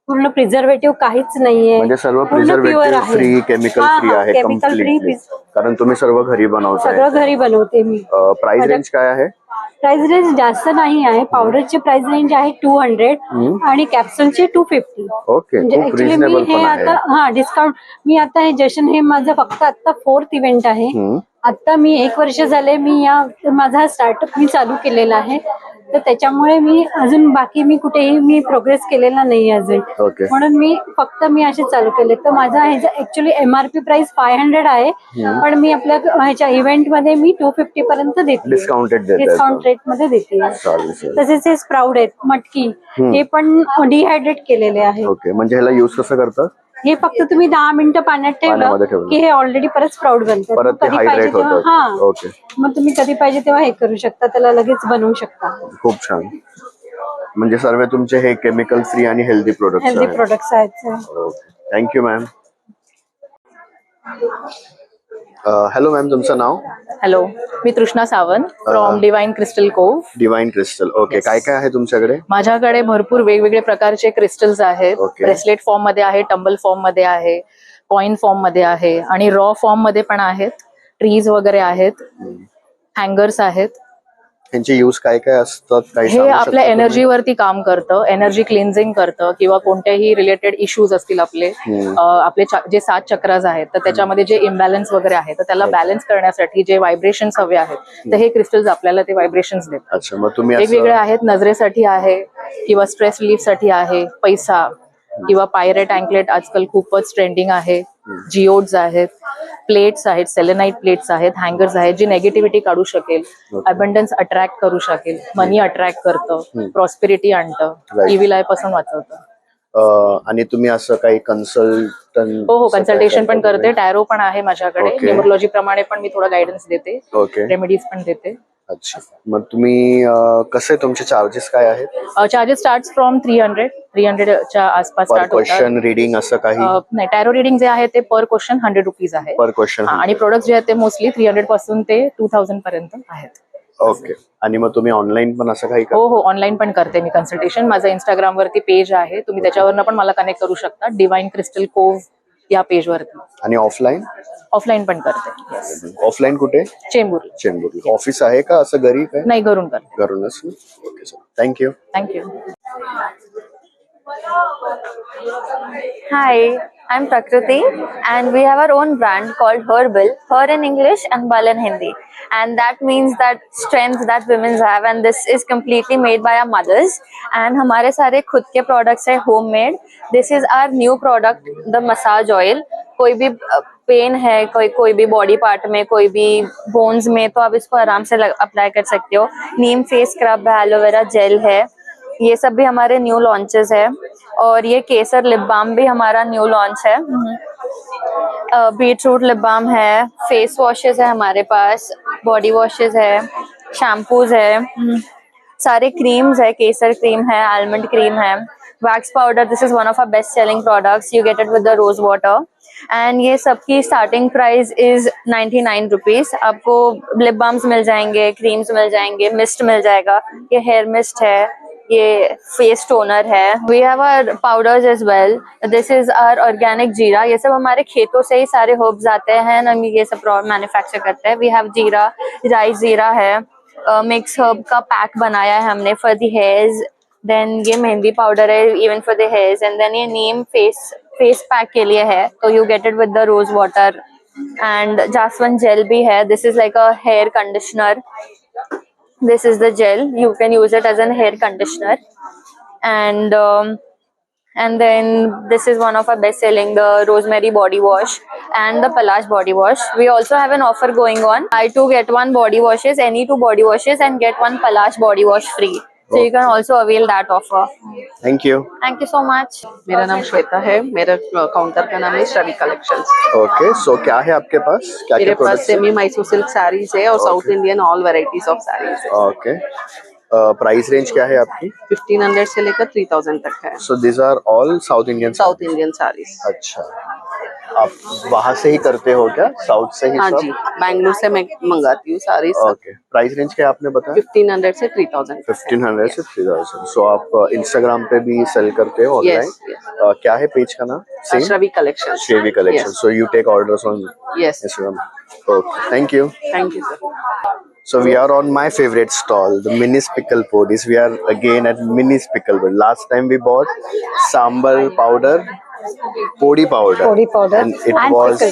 पूर्ण प्रिझर्वेटिव्ह काहीच नाहीये, म्हणजे सर्व प्रिझर्वेटिव्ह फ्री, केमिकल फ्री आहे. केमिकल फ्री, कारण तुम्ही सर्व घरी बनवता. सगळं घरी बनवते मी. प्राइस रेंज काय आहे? प्राइस रेंज जास्त नाही आहे. पावडरची प्राइस रेंज आहे 200 आणि कॅप्सूलची 250. म्हणजे ऍक्च्युली मी हे आता डिस्काउंट मी आता हे जशन हे माझं फक्त आता 4th इव्हेंट आहे. आता मी 1 वर्ष झाले मी माझा स्टार्टअप मी चालू केलेला आहे. तर त्याच्यामुळे मी अजून बाकी मी कुठेही मी प्रोग्रेस केलेला नाही अजून, म्हणून मी फक्त असे चालू केले. तर माझा ह्याचा ऍक्च्युली MRP प्राइस 500 आहे, पण मी आपल्या ह्याच्या इव्हेंट मध्ये मी 250 पर्यंत देते, डिस्काउंट रेट मध्ये देते. तसेच हे स्प्राउट आहेत, मटकी, हे पण डिहायड्रेट केलेले आहे. म्हणजे ह्याला युज कसं करतात? हे फक्त तुम्ही 10 मिनिटं पाण्यात ठेवलं की हे ऑलरेडी परत स्प्राउट बनतात. कधी पाहिजे तेव्हा मग तुम्ही कधी पाहिजे तेव्हा हे करू शकता, त्याला लगेच बनवू शकता. खूप छान. म्हणजे सर्व तुमचे हे केमिकल फ्री आणि हेल्दी प्रोडक्ट्स आहेत. Thank you ma'am. हॅलो मॅम, तुमचं नाव? हॅलो, मी Trishna Sawant from Divine Crystal Cove. Divine Crystal. Okay, काय काय आहे तुमच्याकडे? माझ्याकडे भरपूर वेगवेगळे प्रकारचे क्रिस्टल्स आहेत. ब्रेसलेट फॉर्म मध्ये आहे, टंबल फॉर्म मध्ये आहे, कॉइन फॉर्म मध्ये आहे आणि रॉ फॉर्म मध्ये पण आहेत. ट्रीज वगैरे आहेत, हँगर्स आहेत. त्यांचे यूज काय काय असतात? हे आपल्या एनर्जीवरती काम करतं, एनर्जी क्लिन्झिंग करतं किंवा कोणत्याही रिलेटेड इश्यूज असतील आपले जे 7 चक्राज आहेत तर त्याच्यामध्ये जे इम्बॅलन्स वगैरे आहे तर त्याला बॅलन्स करण्यासाठी जे व्हायब्रेशन्स हवे आहेत तर हे क्रिस्टल्स आपल्याला ते व्हायब्रेशन्स देतात. अच्छा, मग तुम्ही वेगवेगळे आहेत, नजरेसाठी आहे किंवा स्ट्रेस रिलीफ साठी आहे, पैसा किंवा पायरेट अँकलेट आजकाल खूपच ट्रेंडिंग आहे, जिओड्स आहेत, प्लेट्स आहेत, सेलेनाइट प्लेट्स आहेत, हँगर्स आहेत, जी नेगेटिव्हिटी काढू शकेल, अबंडन्स अट्रॅक्ट करू शकेल, मनी अट्रॅक्ट करतं, प्रॉस्पेरिटी आणतं, इव्हिल आय पासून वाचवतं. आणि तुम्ही असं काही कन्सल्टंट? हो, कन्सल्टेशन पण करते, टॅरो पण आहे माझ्याकडे, न्यूमरोलॉजी प्रमाणे पण मी थोडा गायडन्स देते, रेमेडीज पण देते. अच्छा, मग तुम्ही कसे तुमचे चार्जेस काय आहेत? चार्जेस स्टार्ट फ्रॉम 300 च्या आसपास स्टार्ट होतात. क्वेश्चन रीडिंग असं काही नाही, टॅरो रीडिंग जे आहे ते पर क्वेश्चन 100 रुपीज आहे पर क्वेश्चन, आणि प्रोडक्ट जे आहेत ते मोस्टली 300 पासून ते 2000 पर्यंत आहेत. ओके, आणि मग तुम्ही ऑनलाईन पण असं काही? हो, ऑनलाईन पण करते मी कन्सल्टेशन. माझं इंस्टाग्राम वरती पेज आहे, तुम्ही त्याच्यावरनं पण मला कनेक्ट करू शकता, डिवाइन क्रिस्टल कोव या पेज वरती. आणि ऑफलाईन? ऑफलाईन पण करते. ऑफलाईन कुठे? चेंबूर. ऑफिस आहे का असं घरी? काय नाही, घरून करते. घरूनच. Okay sir, thank you. Hi, I'm Prakriti and we have our own brand called Herbal, Her in English and Bal in Hindi. And that means that strength that women have, and this is completely made by our mothers. And हमारे सारे खुद के products है homemade. This is our new product, the massage oil. कोई भी pen है, कोई भी body part में, कोई भी बोन्स में, तो आप इसको आराम से अप्लाई कर सकते हो. नीम फेस स्क्रब है, एलोवेरा जेल है, ये सब भी हमारे न्यू लॉन्चेस है. और ये केसर लिप बाम भी हमारा न्यू लॉन्च है. बीटरूट लिप बाम है, फेस वॉशेस है हमारे पास, बॉडी वॉशेस है, शैम्पूज है, सारे क्रीम्स है, केसर क्रीम है, आलमंड क्रीम है, wax powder. This is one of our best selling products. You get it with the rose water. And ये सबकी स्टार्टिंग प्राइस इज 99 रुपीज. आपको लिप बाम्स मिल जाएंगे, क्रीम्स मिल जाएंगे, मिस्ट मिल जाएगा. ये हेयर मिस्ट है, ये फेस टोनर है. We have our powders as well. This is our organic jeera. ये सब हमारे खेतों से ही सारे हर्ब्स आते हैं, हम ये सब मैन्युफैक्चर करते हैं. वी हैव जीरा, राइस जीरा है, मिक्स हर्ब का पैक बनाया है हमने फॉर द हेयर्स. देन ये मेहंदी पाउडर है even for the hairs. And then ये नीम फेस पैक के लिए है, तो you get it with the rose water. And jaswand gel भी है. This is like a hair conditioner. This is the gel. You can use it as a hair conditioner. And then this is one of our best selling, the rosemary body wash and the Palash body wash. We also have an offer going on. Buy 2 get 1 body washes, any 2 body washes, and get 1 Palash body wash free. So you can also avail that offer. Thank you. Thank you so much. मेरा नाम श्वेता है. मेरा counter का नाम है श्रवी collections. Okay, so क्या है आपके पास? मेरे पास सेमी मैसूर सिल्क साड़ीज है और south Indian all varieties of saris है. ओके, प्राइस रेंज क्या है आपकी? 1500 से लेकर 3000 तक है. So this are all South Indian saris. अच्छा, आप वहाँ से ही करते हो क्या? साउथ से ही? हाँ जी, बैंगलोर से मैं मंगाती हूँ सारी. ओके, प्राइस रेंज क्या आपने बताया? 1500 से 3000. 1500 से 3000. सो आप इंस्टाग्राम पे भी सेल करते हो ऑनलाइन? क्या है पेज का नाम? Shravi collection. Shravi collection. So you take orders on Instagram. Okay, thank you. Thank you, sir. So we are on my favorite stall, the Minis Pickle Podis. We are again at Minis Pickle Pod. Last time we bought sambar powder, podi powder, and it was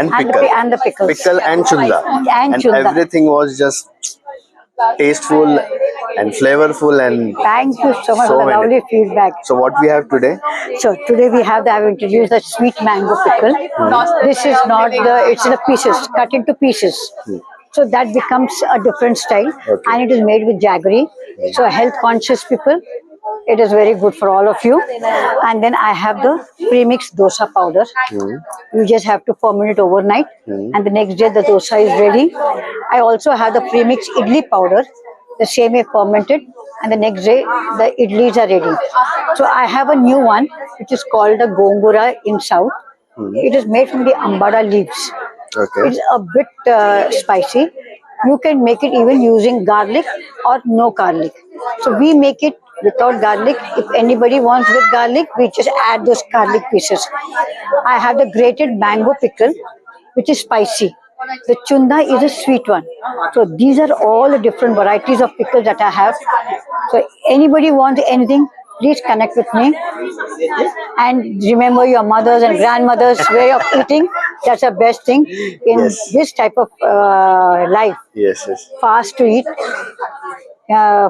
and the pickles, pickle and chunda, and everything was just tasteful and flavorful. And thank you so much for the lovely feedback. So what we have today? So today we have I've introduced the sweet mango pickle. This is not it's the pieces, cut into pieces. So that becomes a different style, and it is made with jaggery. So health conscious people, it is very good for all of you. And then I have the premixed dosa powder. You just have to ferment it overnight, and the next day the dosa is ready. I also have the premixed idli powder. The same way fermented, and the next day the idlis are ready. So I have a new one which is called the gongura in south. It is made from the ambada leaves. Okay. It's a bit spicy. You can make it even using garlic or no garlic. So we make it without garlic. If anybody wants with garlic, we just add those garlic pieces. I have the grated mango pickle, which is spicy. The chunda is a sweet one. So these are all the different varieties of pickles that I have. So anybody wants anything, please connect with me. And remember your mothers and grandmothers' way of eating. That's the best thing in this type of life. Yes, yes. Fast to eat,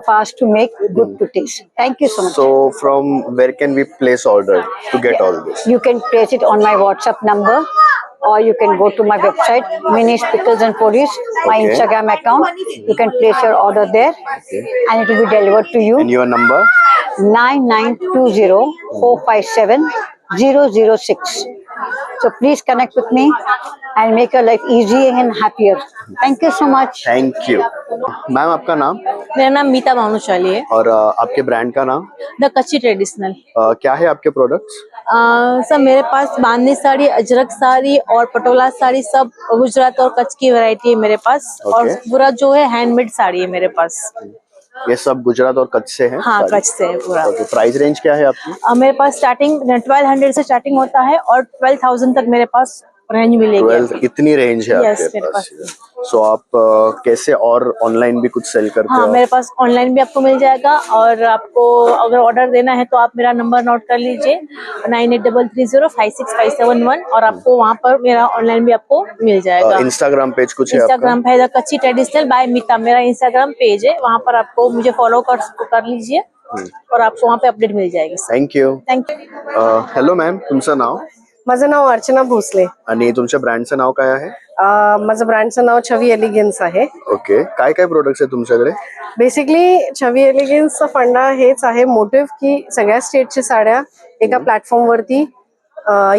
fast to make, good to taste. Thank you so much. So from where can we place order to get all this? You can place it on my WhatsApp number, or you can go to my website, Minis Pickles and Poddies, my Okay. Instagram account. You can place your order there, and it will be delivered to you. And your number? 9920-457-006. So please connect with me and make your life easy and happier. Thank you so much. Thank you. Ma'am आपका नाम? मेरा नाम मीता भानुशाली है। और आपके brand का नाम? The कच्ची ट्रेडिशनल। क्या है आपके प्रोडक्ट्स? सर मेरे पास बांधनी साड़ी, अजरक साड़ी और पटोला साड़ी, सब गुजरात और कच्छ की वैरायटी है मेरे पास। और पूरा जो है हैंडमेड साड़ी है मेरे पास। ये सब गुजरात और कच्छ से है? हाँ, कच्छ से है पूरा। प्राइस रेंज क्या है आपकी? मेरे पास स्टार्टिंग 1200 से स्टार्टिंग होता है और 12,000 तक मेरे पास रेंज मिलेगी। 12 इतनी रेंज है आपके पास? सो आप कैसे और ऑनलाइन भी कुछ सेल करते हो? हाँ, मेरे पास ऑनलाइन भी आपको मिल जाएगा। और आपको अगर ऑर्डर देना है तो आप मेरा नंबर नोट कर लीजिए 9833056571 और आपको वहाँ पर मेरा ऑनलाइन भी आपको मिल जाएगा। इंस्टाग्राम पेज कुछ है? इंस्टाग्राम पे द कच्ची ट्रेडिशनल बाय मीता मेरा इंस्टाग्राम पेज है, वहाँ पर आपको मुझे फॉलो कर लीजिए और आपको वहाँ पे अपडेट मिल जाएगी। Thank you. Thank you. Hello ma'am, तुमचं नाव? माझं नाव अर्चना भोसले. आणि तुमच्या ब्रँडचं नाव काय आहे? माझं ब्रँडचं नाव छवी एलिगन्स आहे. ओके. काय काय प्रोडक्ट्स आहेत तुमच्याकडे? बेसिकली छवी एलिगन्सचा फंडा हेच आहे मोटिव्ह की सगळ्या स्टेटच्या साड्या एका प्लॅटफॉर्म वरती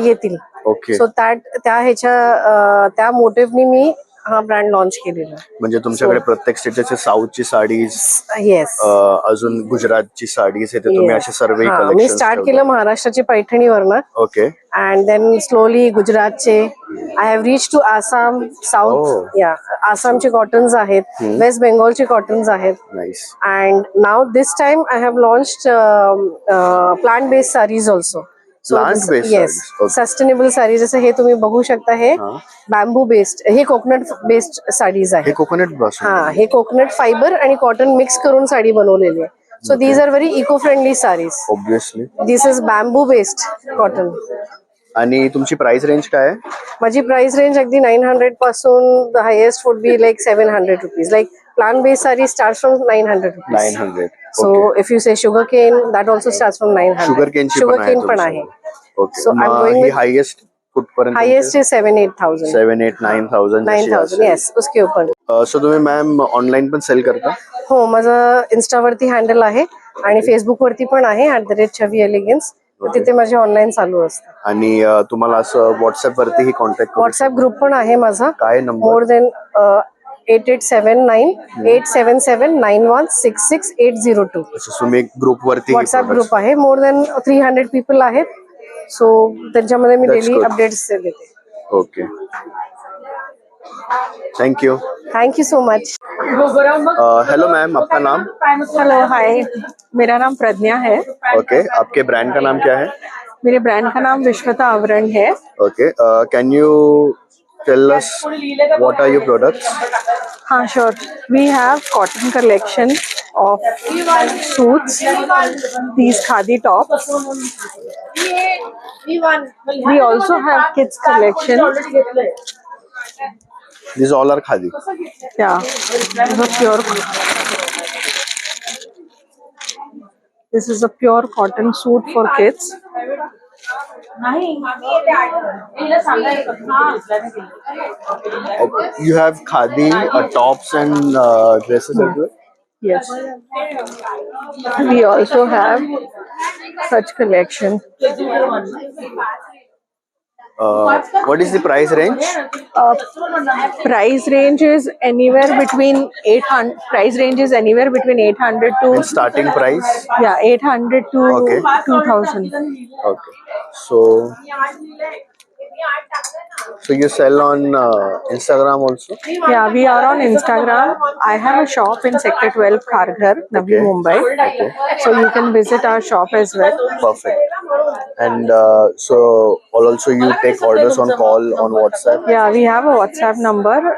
येतील. ओके. सो त्या मोटिव्हनी मी हा ब्रँड लॉन्च केलेला. म्हणजे तुमच्याकडे प्रत्येक स्टेटची साऊथची साडीज, येस, अजून गुजरातची साडीज आहे, ते तुम्ही असे सर्व कलेक्शन. मी स्टार्ट केलं महाराष्ट्राची पैठणीवरनं. ओके. अँड देन स्लोली गुजरातचे, I have reach to Assam, south. या आसामचे कॉटन्स आहेत, वेस्ट बेंगॉलचे कॉटन्स आहेत. Nice. And now this time I have launched plant based saris also. Yes, sustainable sari. जसं हे तुम्ही बघू शकता, हे बॅम्बू बेस्ड, हे कोकोनट बेस्ड साडीज आहे. कोकोनट? हा, हे कोकोनट फायबर आणि कॉटन मिक्स करून साडी बनवलेली आहे. So these are very eco friendly sarees. Obviously. This is bamboo based cotton. आणि तुमची प्राइस रेंज काय आहे? माझी प्राइस रेंज अगदी 900 पासून the highest would be like 700 rupees. Like plant based sari start from 900 rupees. 900. So if you say sugarcane, that also starts from 900. Sugarcane पण आहे. Okay. So I'm going with highest कुठपर्यंत? highest is 7,000-8,000. 7,000-9,000. 9,000. Yes, उसके ऊपर. So तुम्ही ma'am online पण sale करता? हो, माझं इन्स्टावरती हँडल आहे आणि फेसबुक वरती पण आहे @छवी एलिगन्स. तिथे माझे ऑनलाईन चालू असतं. आणि तुम्हाला असं व्हॉट्सअप वरती ही कॉन्टॅक्ट? व्हॉट्सअप ग्रुप पण आहे माझा. काय नंबर? More than 8879-877-9166-802. तुम्ही ग्रुप वरती? व्हॉट्सअप ग्रुप आहे. मोर देन 300 पीपल आहेत. सो त्यांच्यामध्ये मी डेली अपडेट्स देते. Okay. Thank you. Thank you so much. Hello ma'am, आपका नाम? हेलो, हाय, मेरा नाम प्रज्ञा है. ओके. आपके ब्रांड का नाम क्या है? मेरे ब्रांड का नाम विश्वता आवरण है. Okay. Can you tell us what are your products? हाँ, sure. We have cotton collection of suits, these khadi tops. We also have kids collection. These all are khadi? Yeah, this is a pure cotton suit for kids. You have khadi tops and dresses as well? Yes. We also have such collection. What is the price range? Price range is anywhere between 800. Price range is anywhere between 800 to. And starting price? Yeah, 800 to 2,000. Okay. So So you sell on Instagram also? Yeah, we are on Instagram. I have a shop in Sector 12, Kharghar, Navi Mumbai. Okay. So you can visit our shop as well. Perfect. And so also you take orders on call on WhatsApp? Yeah, we have a WhatsApp number.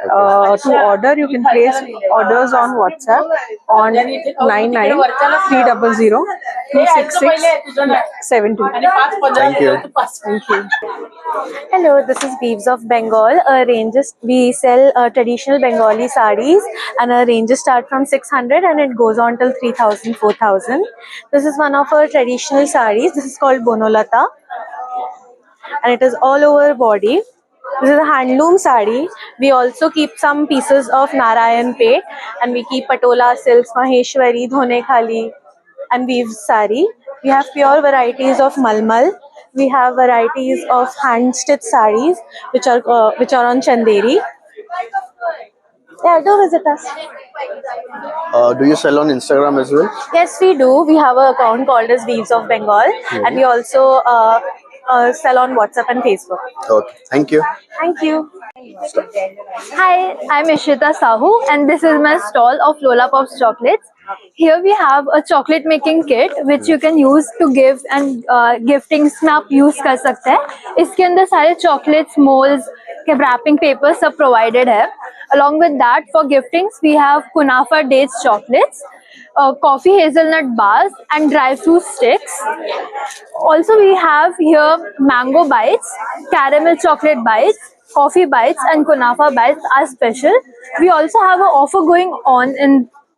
To order, you can place orders on WhatsApp on 99-300-266-72. Thank you. Thank you. Hello, this is Weaves of Bengal. We sell traditional Bengali sarees, and our ranges start from 600 and it goes on till 3000, 4000. This is one of our traditional sarees. This is called Bonolata, and it is all over body. This is a handloom sari. We also keep some pieces of Narayan Pet, and we keep Patola silks, Maheshwari, Dhonekhali, and weave sari. We have pure varieties of Malmal. We have varieties of hand stitched sarees, which are on Chanderi. Yeah, do visit us. Do you sell on Instagram as well? Yes, we do. We have an account called as Weaves of Bengal, and we also sell on WhatsApp and Facebook. Okay, thank you. Thank you. Hi, I'm Ishita Sahu, and this is my stall of Lola Pops chocolates. Here we have a chocolate making kit which you can use to give, and गिफ्टिंग्स में आप use कर सकते हैं. इसके अंदर सारे chocolates, moulds के wrapping paper सब provided है. Along with that, for giftings we have Kunafa dates chocolates, coffee hazelnut bars and dry fruit sticks. Also we have here mango bites, caramel chocolate bites, coffee bites and Kunafa bites are special. We also have an offer going on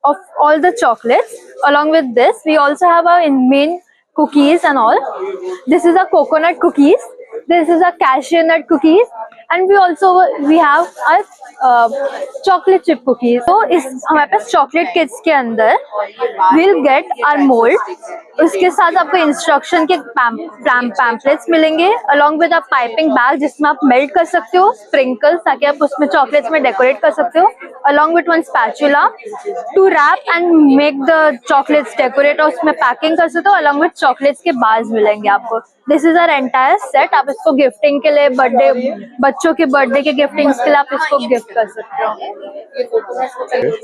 of all the chocolates. Along with this, we also have our main cookies and all. This is a coconut cookies. This is a cashew nut cookies, and we have our chocolate chip cookies. So इस हमारे pass chocolate kits के अंदर we'll get our mold. उसके साथ आपको instruction के pamphlets मिलेंगे, along with a piping bag जिसमें आप melt कर सकते हो sprinkles ताकि आप उसमें चॉकलेट्स में डेकोरेट कर सकते हो, along with one spatula to wrap and make the chocolates decorate और उसमें पैकिंग कर सकते हो, along with chocolates K bars मिलेंगे आपको. This is our entire set. आप इसको गिफ्टिंग के लिए, बच्चों के बर्थडे के गिफ्टिंग्स के लिए आप इसको गिफ्ट कर सकते हो.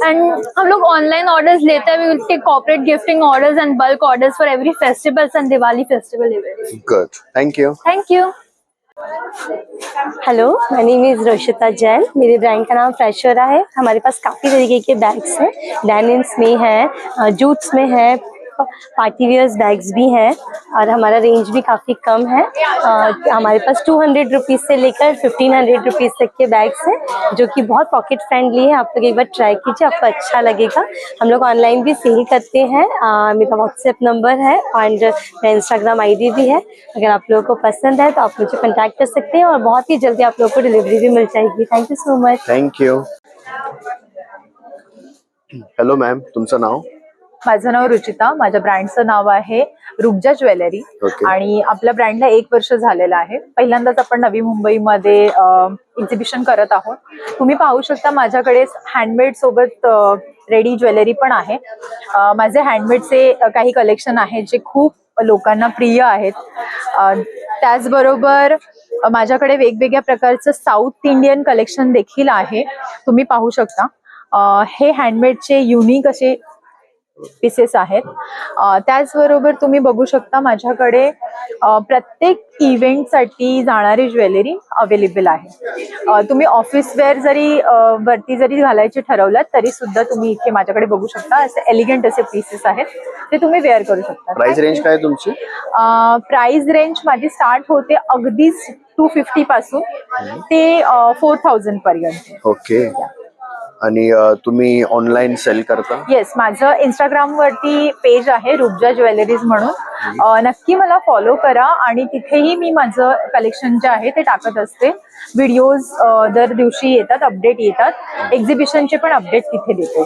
एंड हम लोग ऑनलाइन ऑर्डर्स लेते हैं. We will take corporate gifting orders and bulk orders for every festivals and Diwali festival events. Good. Thank you. Thank you. Hello, my name is Roshita Jain. मेरे ब्रांड का नाम फ्रेशोरा है. हमारे पास काफ़ी तरीके के बैग्स हैं. डेनिम्स में है, जूट्स में है, पार्टी वेयर्स बैग्स भी हैं, और हमारा रेंज भी काफ़ी कम है. हमारे पास 200 रुपीज़ से लेकर 1500 रुपीज़ तक के बैग्स हैं, जो कि बहुत पॉकेट फ्रेंडली है. आप लोग एक बार ट्राई कीजिए, आपको अच्छा लगेगा. हम लोग ऑनलाइन भी सेल करते हैं. मेरा व्हाट्सएप नंबर है और मेरा इंस्टाग्राम ID भी है. अगर आप लोगों को पसंद है तो आप मुझे कॉन्टैक्ट कर सकते हैं, और बहुत ही जल्दी आप लोगों को डिलीवरी भी मिल जाएगी. Thank you so much. Thank you. Hello ma'am, तुमचं नाव? माझं नाव रुचिता. माझ्या ब्रँडचं नाव आहे रुबजा ज्वेलरी. आणि आपल्या ब्रँडला 1 वर्ष झालेलं आहे. पहिल्यांदाच आपण नवी मुंबईमध्ये एक्झिबिशन करत आहोत. तुम्ही पाहू शकता माझ्याकडे हँडमेड सोबत रेडी ज्वेलरी पण आहे. माझे हँडमेडचे काही कलेक्शन आहेत जे खूप लोकांना प्रिय आहेत. त्याचबरोबर माझ्याकडे वेगवेगळ्या प्रकारचं साऊथ इंडियन कलेक्शन देखील आहे. तुम्ही पाहू शकता हे हँडमेडचे युनिक असे पीसेस आहेत. त्याचबरोबर तुम्ही बघू शकता माझ्याकडे प्रत्येक इव्हेंटसाठी जाणारी ज्वेलरी अवेलेबल आहे. तुम्ही ऑफिस वेअर वरती जरी घालायचे ठरवलात तरी सुद्धा तुम्ही इथे माझ्याकडे बघू शकता. असे एलिगंट असे पीसेस आहेत, ते तुम्ही वेअर करू शकता. प्राइस रेंज काय तुमची? प्राइस रेंज माझी स्टार्ट होते अगदीच 250 पासून ते 4000 पर्यंत. ओके. आणि तुम्ही ऑनलाइन सेल करता? येस, माझं इंस्टाग्राम वरती पेज आहे रुबजा ज्वेलरीज म्हणून. नक्की मला फॉलो करा, आणि तिथेही मी माझं कलेक्शन जे आहे ते टाकत असते. व्हिडिओज दर दिवशी येतात, अपडेट येतात. एक्झिबिशनचे पण अपडेट तिथे देते.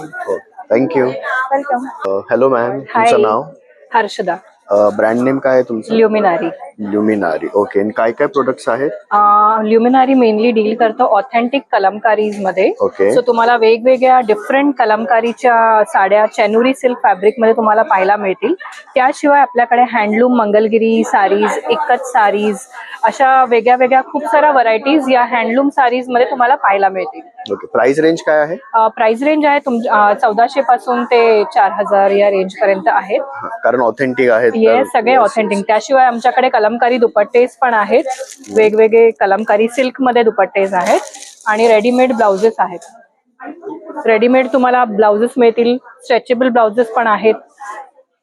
थँक्यू. वेलकम. हॅलो मॅम, तुमचं नाव? हर्षदा. ब्रँड नेम काय आहे तुमचं? ल्युमिनारी. ल्युमिनारी. ओके. आणि काय काय प्रोडक्ट्स आहेत? ल्युमिनारी मेनली डील करतो ऑथेंटिक कलमकारीज मध्ये. ओके. सो तुम्हाला वेगवेगळ्या डिफरंट कलमकारीच्या साड्या चेनुरी सिल्क फॅब्रिक मध्ये तुम्हाला पाहायला मिळतील. त्याशिवाय आपल्याकडे हँडलूम मंगलगिरी साडीज, एकच साडीज, अशा वेगळ्या वेगळ्या खूप साऱ्या व्हरायटीज या हँडलूम साडीज मध्ये तुम्हाला पाहायला मिळतील. ओके, प्राइस रेंज काय आहे? प्राइस रेंज आहे 1400 पासून ते 4000 या रेंज पर्यंत आहेत. कारण ऑथेंटिक आहेत. येस, सगळे ऑथेंटिक. त्याशिवाय आमच्याकडे कलमकारी दुपट्टेस पण आहेत, वेगवेगळे कलमकारी सिल्क मध्ये दुपट्टेस आहेत आणि रेडीमेड ब्लाउजेस आहेत. रेडीमेड तुम्हाला ब्लाउजेस मिळतील, स्ट्रेचेबल ब्लाउजेस पण आहेत.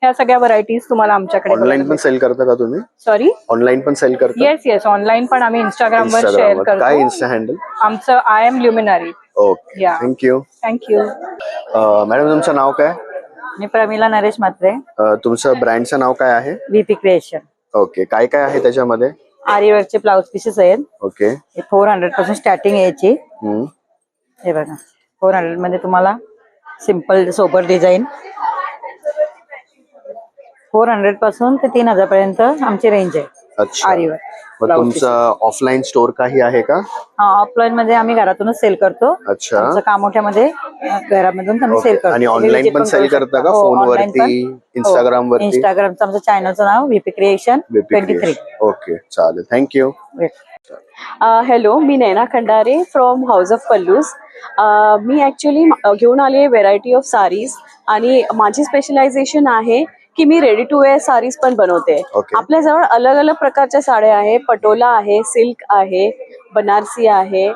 ह्या सगळ्या व्हरायटीज तुम्हाला आमच्याकडे. ऑनलाइन पण सेल करता का तुम्ही? सॉरी, ऑनलाइन पण सेल करता? येस येस, ऑनलाइन पण आम्ही इंस्टाग्राम वर शेअर करतो. काय इन्स्टा हँडल? आमचं I am luminary. Okay, thank you. Thank you. Madam तुमचं नाव काय? मी प्रमिला नरेश म्हात्रे. तुमचं ब्रँडचं नाव काय आहे? VP creation. ओके, काय काय आहे त्याच्यामध्ये? आरीवर्कचे ब्लाउज पीसेस आहेत. ओके, 400 पासून स्टार्टिंग यायची. हे बघा, 400 मध्ये तुम्हाला सिंपल सोबर डिझाईन 400 पासून ते 3000 पर्यंत आमची रेंज आहे. अच्छा, आरीवर्क. मग तुमचा ऑफलाईन स्टोर काही आहे का? हा, ऑफलाईन मध्ये आम्ही घरातूनच सेल करतो. अच्छा, आमचं कामोठ्यामध्ये घरामधून आम्ही सेल करतो. आणि ऑनलाईन पण सेल करता का? फोन वरती, इंस्टाग्राम वरती? इंस्टाग्रामचं आमचं चॅनलचं नाव VP क्रिएशन 23. ओके, चालेल, थँक्यू. हॅलो, मी Naina Khandare from house of Pallus. मी ॲक्च्युली घेऊन आली आहे व्हेरायटी ऑफ साडीज आणि माझी स्पेशलायझेशन आहे की मी रेडी टू वेअर साडीज पण बनवते. आपल्याजवळ अलग अलग प्रकारच्या साड्या आहे. पटोला आहे, सिल्क आहे, बनारसी आहे,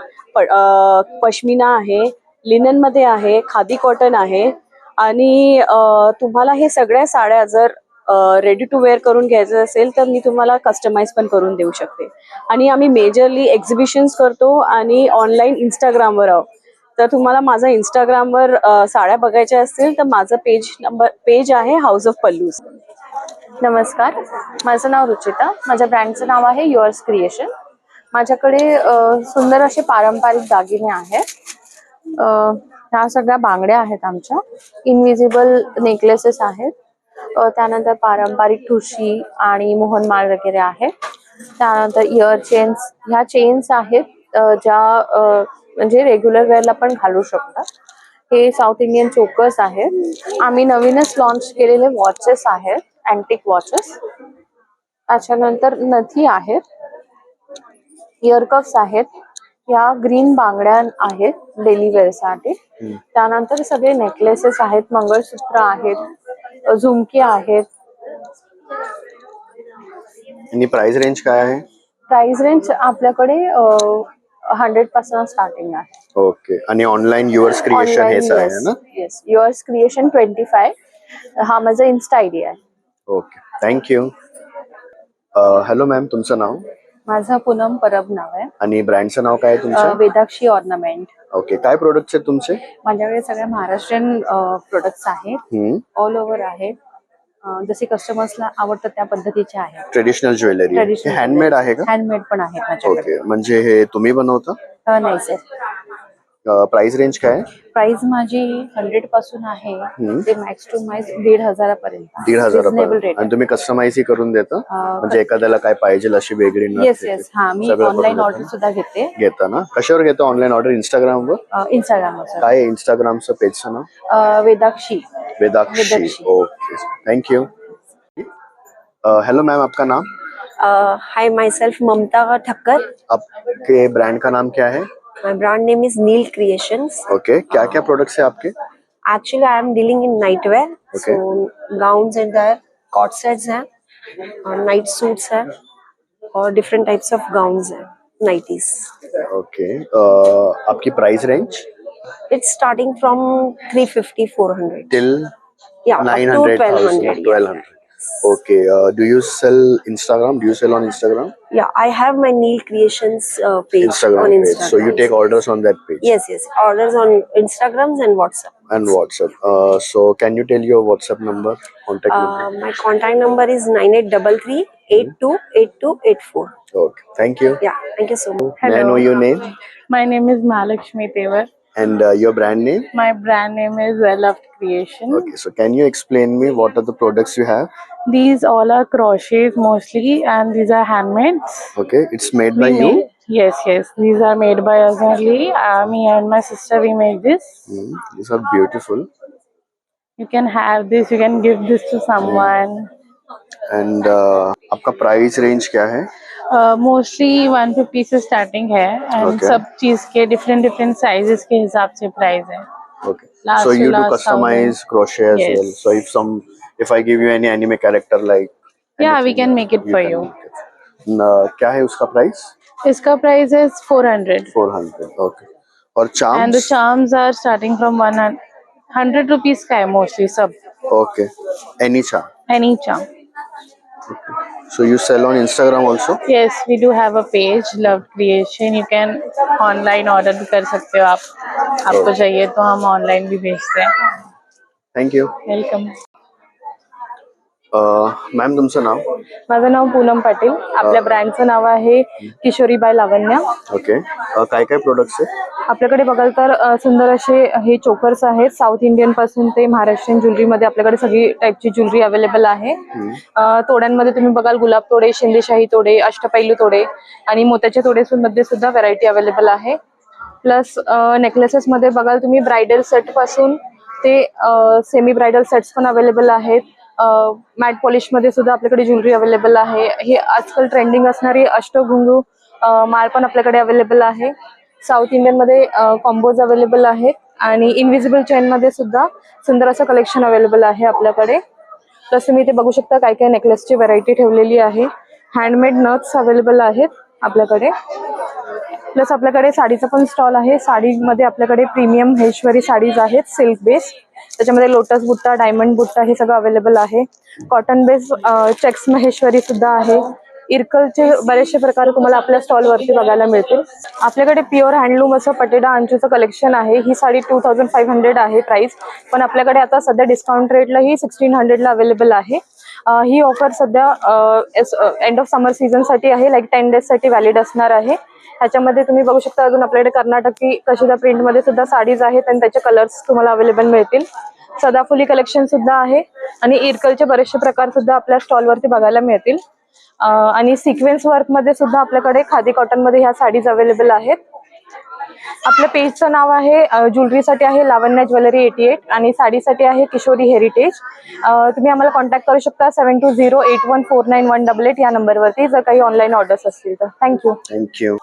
पश्मिना आहे, लिनन मध्ये आहे, खादी कॉटन आहे. आणि तुम्हाला हे सगळ्या साड्या जर रेडी टू वेअर करून घ्यायचं असेल तर मी तुम्हाला कस्टमाइज पण करून देऊ शकते. आणि आम्ही मेजरली एक्झिबिशन्स करतो आणि ऑनलाईन इंस्टाग्रामवर आहोत. तर तुम्हाला माझा इंस्टाग्रामवर साड्या बघायच्या असतील तर माझं पेज आहे हाऊस ऑफ पल्लूज. नमस्कार, माझं नाव रुचिता. माझ्या ब्रँडचं नाव आहे युअर्स क्रिएशन. माझ्याकडे सुंदर असे पारंपरिक दागिने आहेत. ह्या सगळ्या बांगड्या आहेत आमच्या. इनविजिबल नेकलेसेस आहेत. त्यानंतर पारंपरिक ठुशी आणि मोहनमाळ वगैरे आहे. त्यानंतर इयर चेन्स, ह्या चेन्स आहेत ज्या म्हणजे रेग्युलर वेअरला पण घालू शकतात. हे साऊथ इंडियन चोकर्स आहेत. आम्ही नवीनच लॉन्च केलेले वॉचेस आहेत, अँटिक वॉचेस. त्याच्यानंतर नथी आहेत, इयरकफ्स आहेत, या ग्रीन बांगड्या आहेत डेली वेअरसाठी. त्यानंतर सगळे नेकलेसेस आहेत, मंगळसूत्र आहेत, झुमकी आहेत. आणि प्राइस रेंज काय आहे? प्राइस रेंज आपल्याकडे 100 पासून स्टार्टिंग आहे. ओके, आणि ऑनलाईन युअर्स क्रिएशन हेच आहे ना? Yes, yours creation 25. हा माझा इन्स्टा आयडी आहे. Okay, thank you. हॅलो मॅम, तुमचं नाव? माझं पूनम परब नाव आहे. आणि ब्रँडचं नाव काय आहे तुमचं? वेदाक्षी ऑर्नामेंट. ओके, काय प्रोडक्ट्स आहेत तुमचे? माझ्याकडे सगळ्या महाराष्ट्रीयन प्रोडक्ट्स आहेत, ऑल ओव्हर आहेत. जसे कस्टमर्सला आवडतात त्या पद्धतीचे आहेत. Traditional jewellery. हँडमेड आहे का? हँडमेड पण आहेत माझ्याकडे. ओके, म्हणजे हे तुम्ही बनवता? नाही सर. प्राइस रेंज काय? प्राइस माझी 100 पासून आहे ते मॅक्स टू मॅक्स 1500 पर्यंत. 1500. आणि तुम्ही कस्टमाइज करून देता? म्हणजे एखाद्याला काय पाहिजे अशी वेगळी? Yes yes. हा, मी ऑनलाईन ऑर्डर सुद्धा घेता ना? कशावर घेता ऑनलाईन ऑर्डर? इंस्टाग्रामवर? इंस्टाग्रामवर. काय इंस्टाग्रामचं पेजचं नाव? Vedakshi. Okay, thank you. Hello ma'am, आपका नाम? हाय, माई सेल्फ ममता ठक्कर. आपके ब्रांड का नाम क्या है? My brand name is Neil Creations. Okay, क्या क्या प्रोडक्ट्स है आपके? Actually, I am dealing in nightwear. Okay. So gowns and there, cot sets हैं, और night suits हैं, और different types of gowns हैं, nighties. Okay. आपकी price range? It's starting from 350, 400 till 900, 1200. Okay. Do you sell Instagram? Do you sell on Instagram? Yeah, I have my Neil Creations page Instagram on page. Instagram. So you take orders on that page? Yes, yes. Orders on Instagrams and WhatsApp. And WhatsApp. So can you tell your WhatsApp number, contact number? My contact number is 9833 828284. Okay. Thank you. Yeah, thank you so much. May I know your name? My name is Mahalakshmi Tevar. And your brand name? My brand name is Well-Loved Creation. Okay, so can you explain me what are the products you have? These all are crochets mostly, and these are handmade. Okay, it's made by you? Yes, yes. These are made by us only. Me and my sister, we make this. These are beautiful. You can have this. You can give this to someone. And आपका price range क्या है? Mostly 150 से starting है end सब चीज के different sizes के हिसाब से price है. Okay. So you do customize crochet as well. So if I give you any anime character like we can make it for you. क्या है उसका price? इसका price है 400. 400. Okay. और charms? And the charms are starting from 100 rupees का है mostly sub. Okay. Any charm? Any charm. Okay. So you sell on Instagram also? Yes, we do have a page, Love Creation. You can online order भी कर सकते हो आप. आपको चाहिए तो हम ऑनलाइन भी भेजते हैं. Thank you. वेलकम. मॅम तुमचं नाव? माझं नाव पूनम पाटील. आपल्या ब्रँडचं नाव आहे किशोरीबाई लावण्य. ओके. काय काय प्रोडक्ट्स आहे आपल्याकडे बघाल तर सुंदर असे हे चोकर्स आहेत. साऊथ इंडियन पासून ते महाराष्ट्रीयन ज्वेलरी मध्ये आपल्याकडे सगळी टाईपची ज्वेलरी अवेलेबल आहे. तोड्यांमध्ये तुम्ही बघाल गुलाब तोडे, शिंदेशाही तोडे, अष्टपैलू तोडे आणि मोत्याचे तोडे मध्ये सुद्धा व्हरायटी अवेलेबल आहे. प्लस नेकलेसेस मध्ये बघाल तुम्ही ब्रायडल सेट पासून ते सेमी ब्रायडल सेट्स पण अवेलेबल आहेत. मॅट पॉलिश मध्ये सुद्धा आपल्याकडे ज्वेलरी अवेलेबल आहे. हे आजकाल ट्रेंडिंग असणारी अष्टघुंगू माळ पण आपल्याकडे अवेलेबल आहे. साऊथ इंडियन मध्ये कॉम्बोज अवेलेबल आहेत आणि इनविजिबल चेन मध्ये सुद्धा सुंदर असं कलेक्शन अवेलेबल आहे आपल्याकडे. प्लस तुम्ही इथे बघू शकता काय काय नेकलेसची व्हरायटी ठेवलेली आहे. हँडमेड नथ्स अवेलेबल आहेत आपल्याकडे. प्लस आपल्याकडे साडीचा पण स्टॉल आहे. साडीमध्ये आपल्याकडे प्रीमियम महेश्वरी साडीज आहेत सिल्क बेस. त्याच्यामध्ये लोटस बुट्टा, डायमंड बुट्टा हे सगळं अवेलेबल आहे. कॉटन बेस चेक्स महेश्वरी सुद्धा आहे. इरकलचे बरेचसे प्रकार तुम्हाला आपल्या स्टॉल वरती बघायला मिळतील. आपल्याकडे प्युअर हँडलूम असं पटेडा अंचूचं कलेक्शन आहे. ही साडी 2500 आहे प्राइस, पण आपल्याकडे आता सध्या डिस्काउंट रेटला ही 1600 ला अवेलेबल आहे. ही ऑफर सध्या एंड ऑफ समर सीझन साठी आहे. लाईक 10 डेज साठी व्हॅलिड असणार आहे. ह्याच्यामध्ये तुम्ही बघू शकता अजून आपल्याकडे कर्नाटकी कशिदा प्रिंट मध्ये सुद्धा साडीज आहेत आणि त्याचे कलर्स तुम्हाला अवेलेबल मिळतील. सदाफुली कलेक्शन सुद्धा आहे आणि इरकलचे बरेचसे प्रकार सुद्धा आपल्या स्टॉल वरती बघायला मिळतील. आणि सिक्वेन्स वर्क मध्ये सुद्धा आपल्याकडे खादी कॉटन मध्ये ह्या साडीज अवेलेबल आहेत. आपल्या पेजचं नाव आहे ज्वेलरीसाठी आहे लावण्य ज्वेलरी 88 आणि साडीसाठी आहे किशोरी हेरिटेज. तुम्ही आम्हाला कॉन्टॅक्ट करू शकता 7208149188 या नंबरवरती जर काही ऑनलाईन ऑर्डर्स असतील तर. थँक्यू. थँक्यू.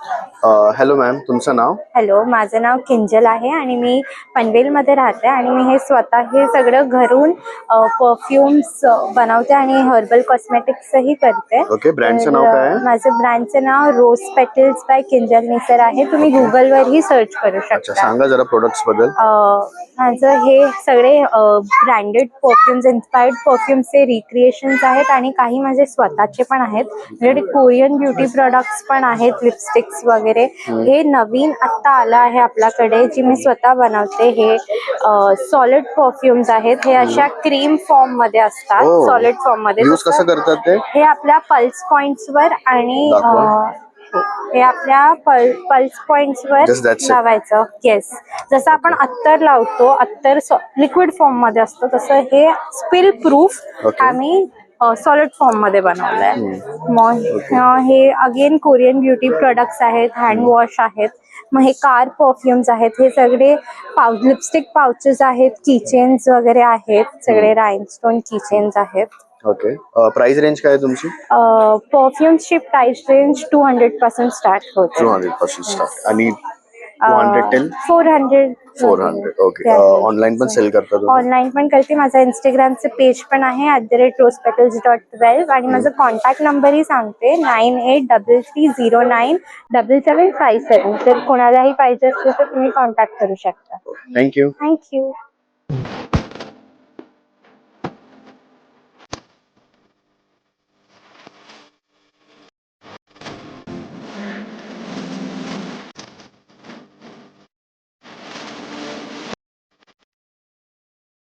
हॅलो मॅम तुमचं नाव? हॅलो, माझं नाव किंजल आहे आणि मी पनवेलमध्ये राहते आणि मी हे स्वतः हे सगळं घरून परफ्युम्स बनवते आणि हर्बल कॉस्मेटिक्सही करते. ओके. ब्रँडचं नाव काय आहे? माझं ब्रँडचं नाव रोज पेटल्स बाय किंजल निसर आहे. तुम्ही गुगलवरही सर्च करू शकता. सांगा जरा प्रोडक्ट्स बद्दल. माझं हे सगळे ब्रँडेड परफ्युम्स, इन्स्पायर्ड परफ्युम्सचे रिक्रिएशन्स आहेत आणि काही माझे स्वतःचे पण आहेत. म्हणजे कोरियन ब्युटी प्रोडक्ट्स पण आहेत, लिपस्टिक्स वगैरे. हे नवीन आत्ता आलं आहे आपल्याकडे जी मी स्वतः बनवते. हे सॉलिड परफ्युम्स आहेत. हे अशा क्रीम फॉर्म मध्ये असतात. सॉलिड फॉर्म मध्ये. यूज कसं करतात ते? हे आपल्या पल्स पॉइंट्स वर आणि हे आपल्या पल्स पॉइंट्स वर लावायचं. येस, जसं आपण अत्तर लावतो, अत्तर लिक्विड फॉर्म मध्ये असतं, तसं हे स्पिल प्रूफ आम्ही सॉलिड फॉर्म मध्ये बनवलंय. मग हे अगेन कोरियन ब्युटी प्रोडक्ट्स आहेत, हँड वॉश आहेत. मग हे कार परफ्युम्स आहेत. हे सगळे लिपस्टिक पाउचेस आहेत, किचेन्स वगैरे आहेत. सगळे राइनस्टोन किचेन्स आहेत. ओके. प्राइस रेंज काय आहे तुमची? परफ्युम्सची प्राइस रेंज 200 पासून स्टार्ट होते. 200 पासून स्टार्ट आणि 210 400. ओके. ऑनलाइन पण सेल करता तुम्ही? ऑनलाइन पण करते. माझं इंस्टाग्रामचं पेज पण आहे @rosepetals.12 आणि माझा कॉन्टॅक्ट नंबरही सांगते 9833097757. तर कोणालाही पाहिजे असेल तर तुम्ही कॉन्टॅक्ट करू शकता. थँक्यू. थँक्यू.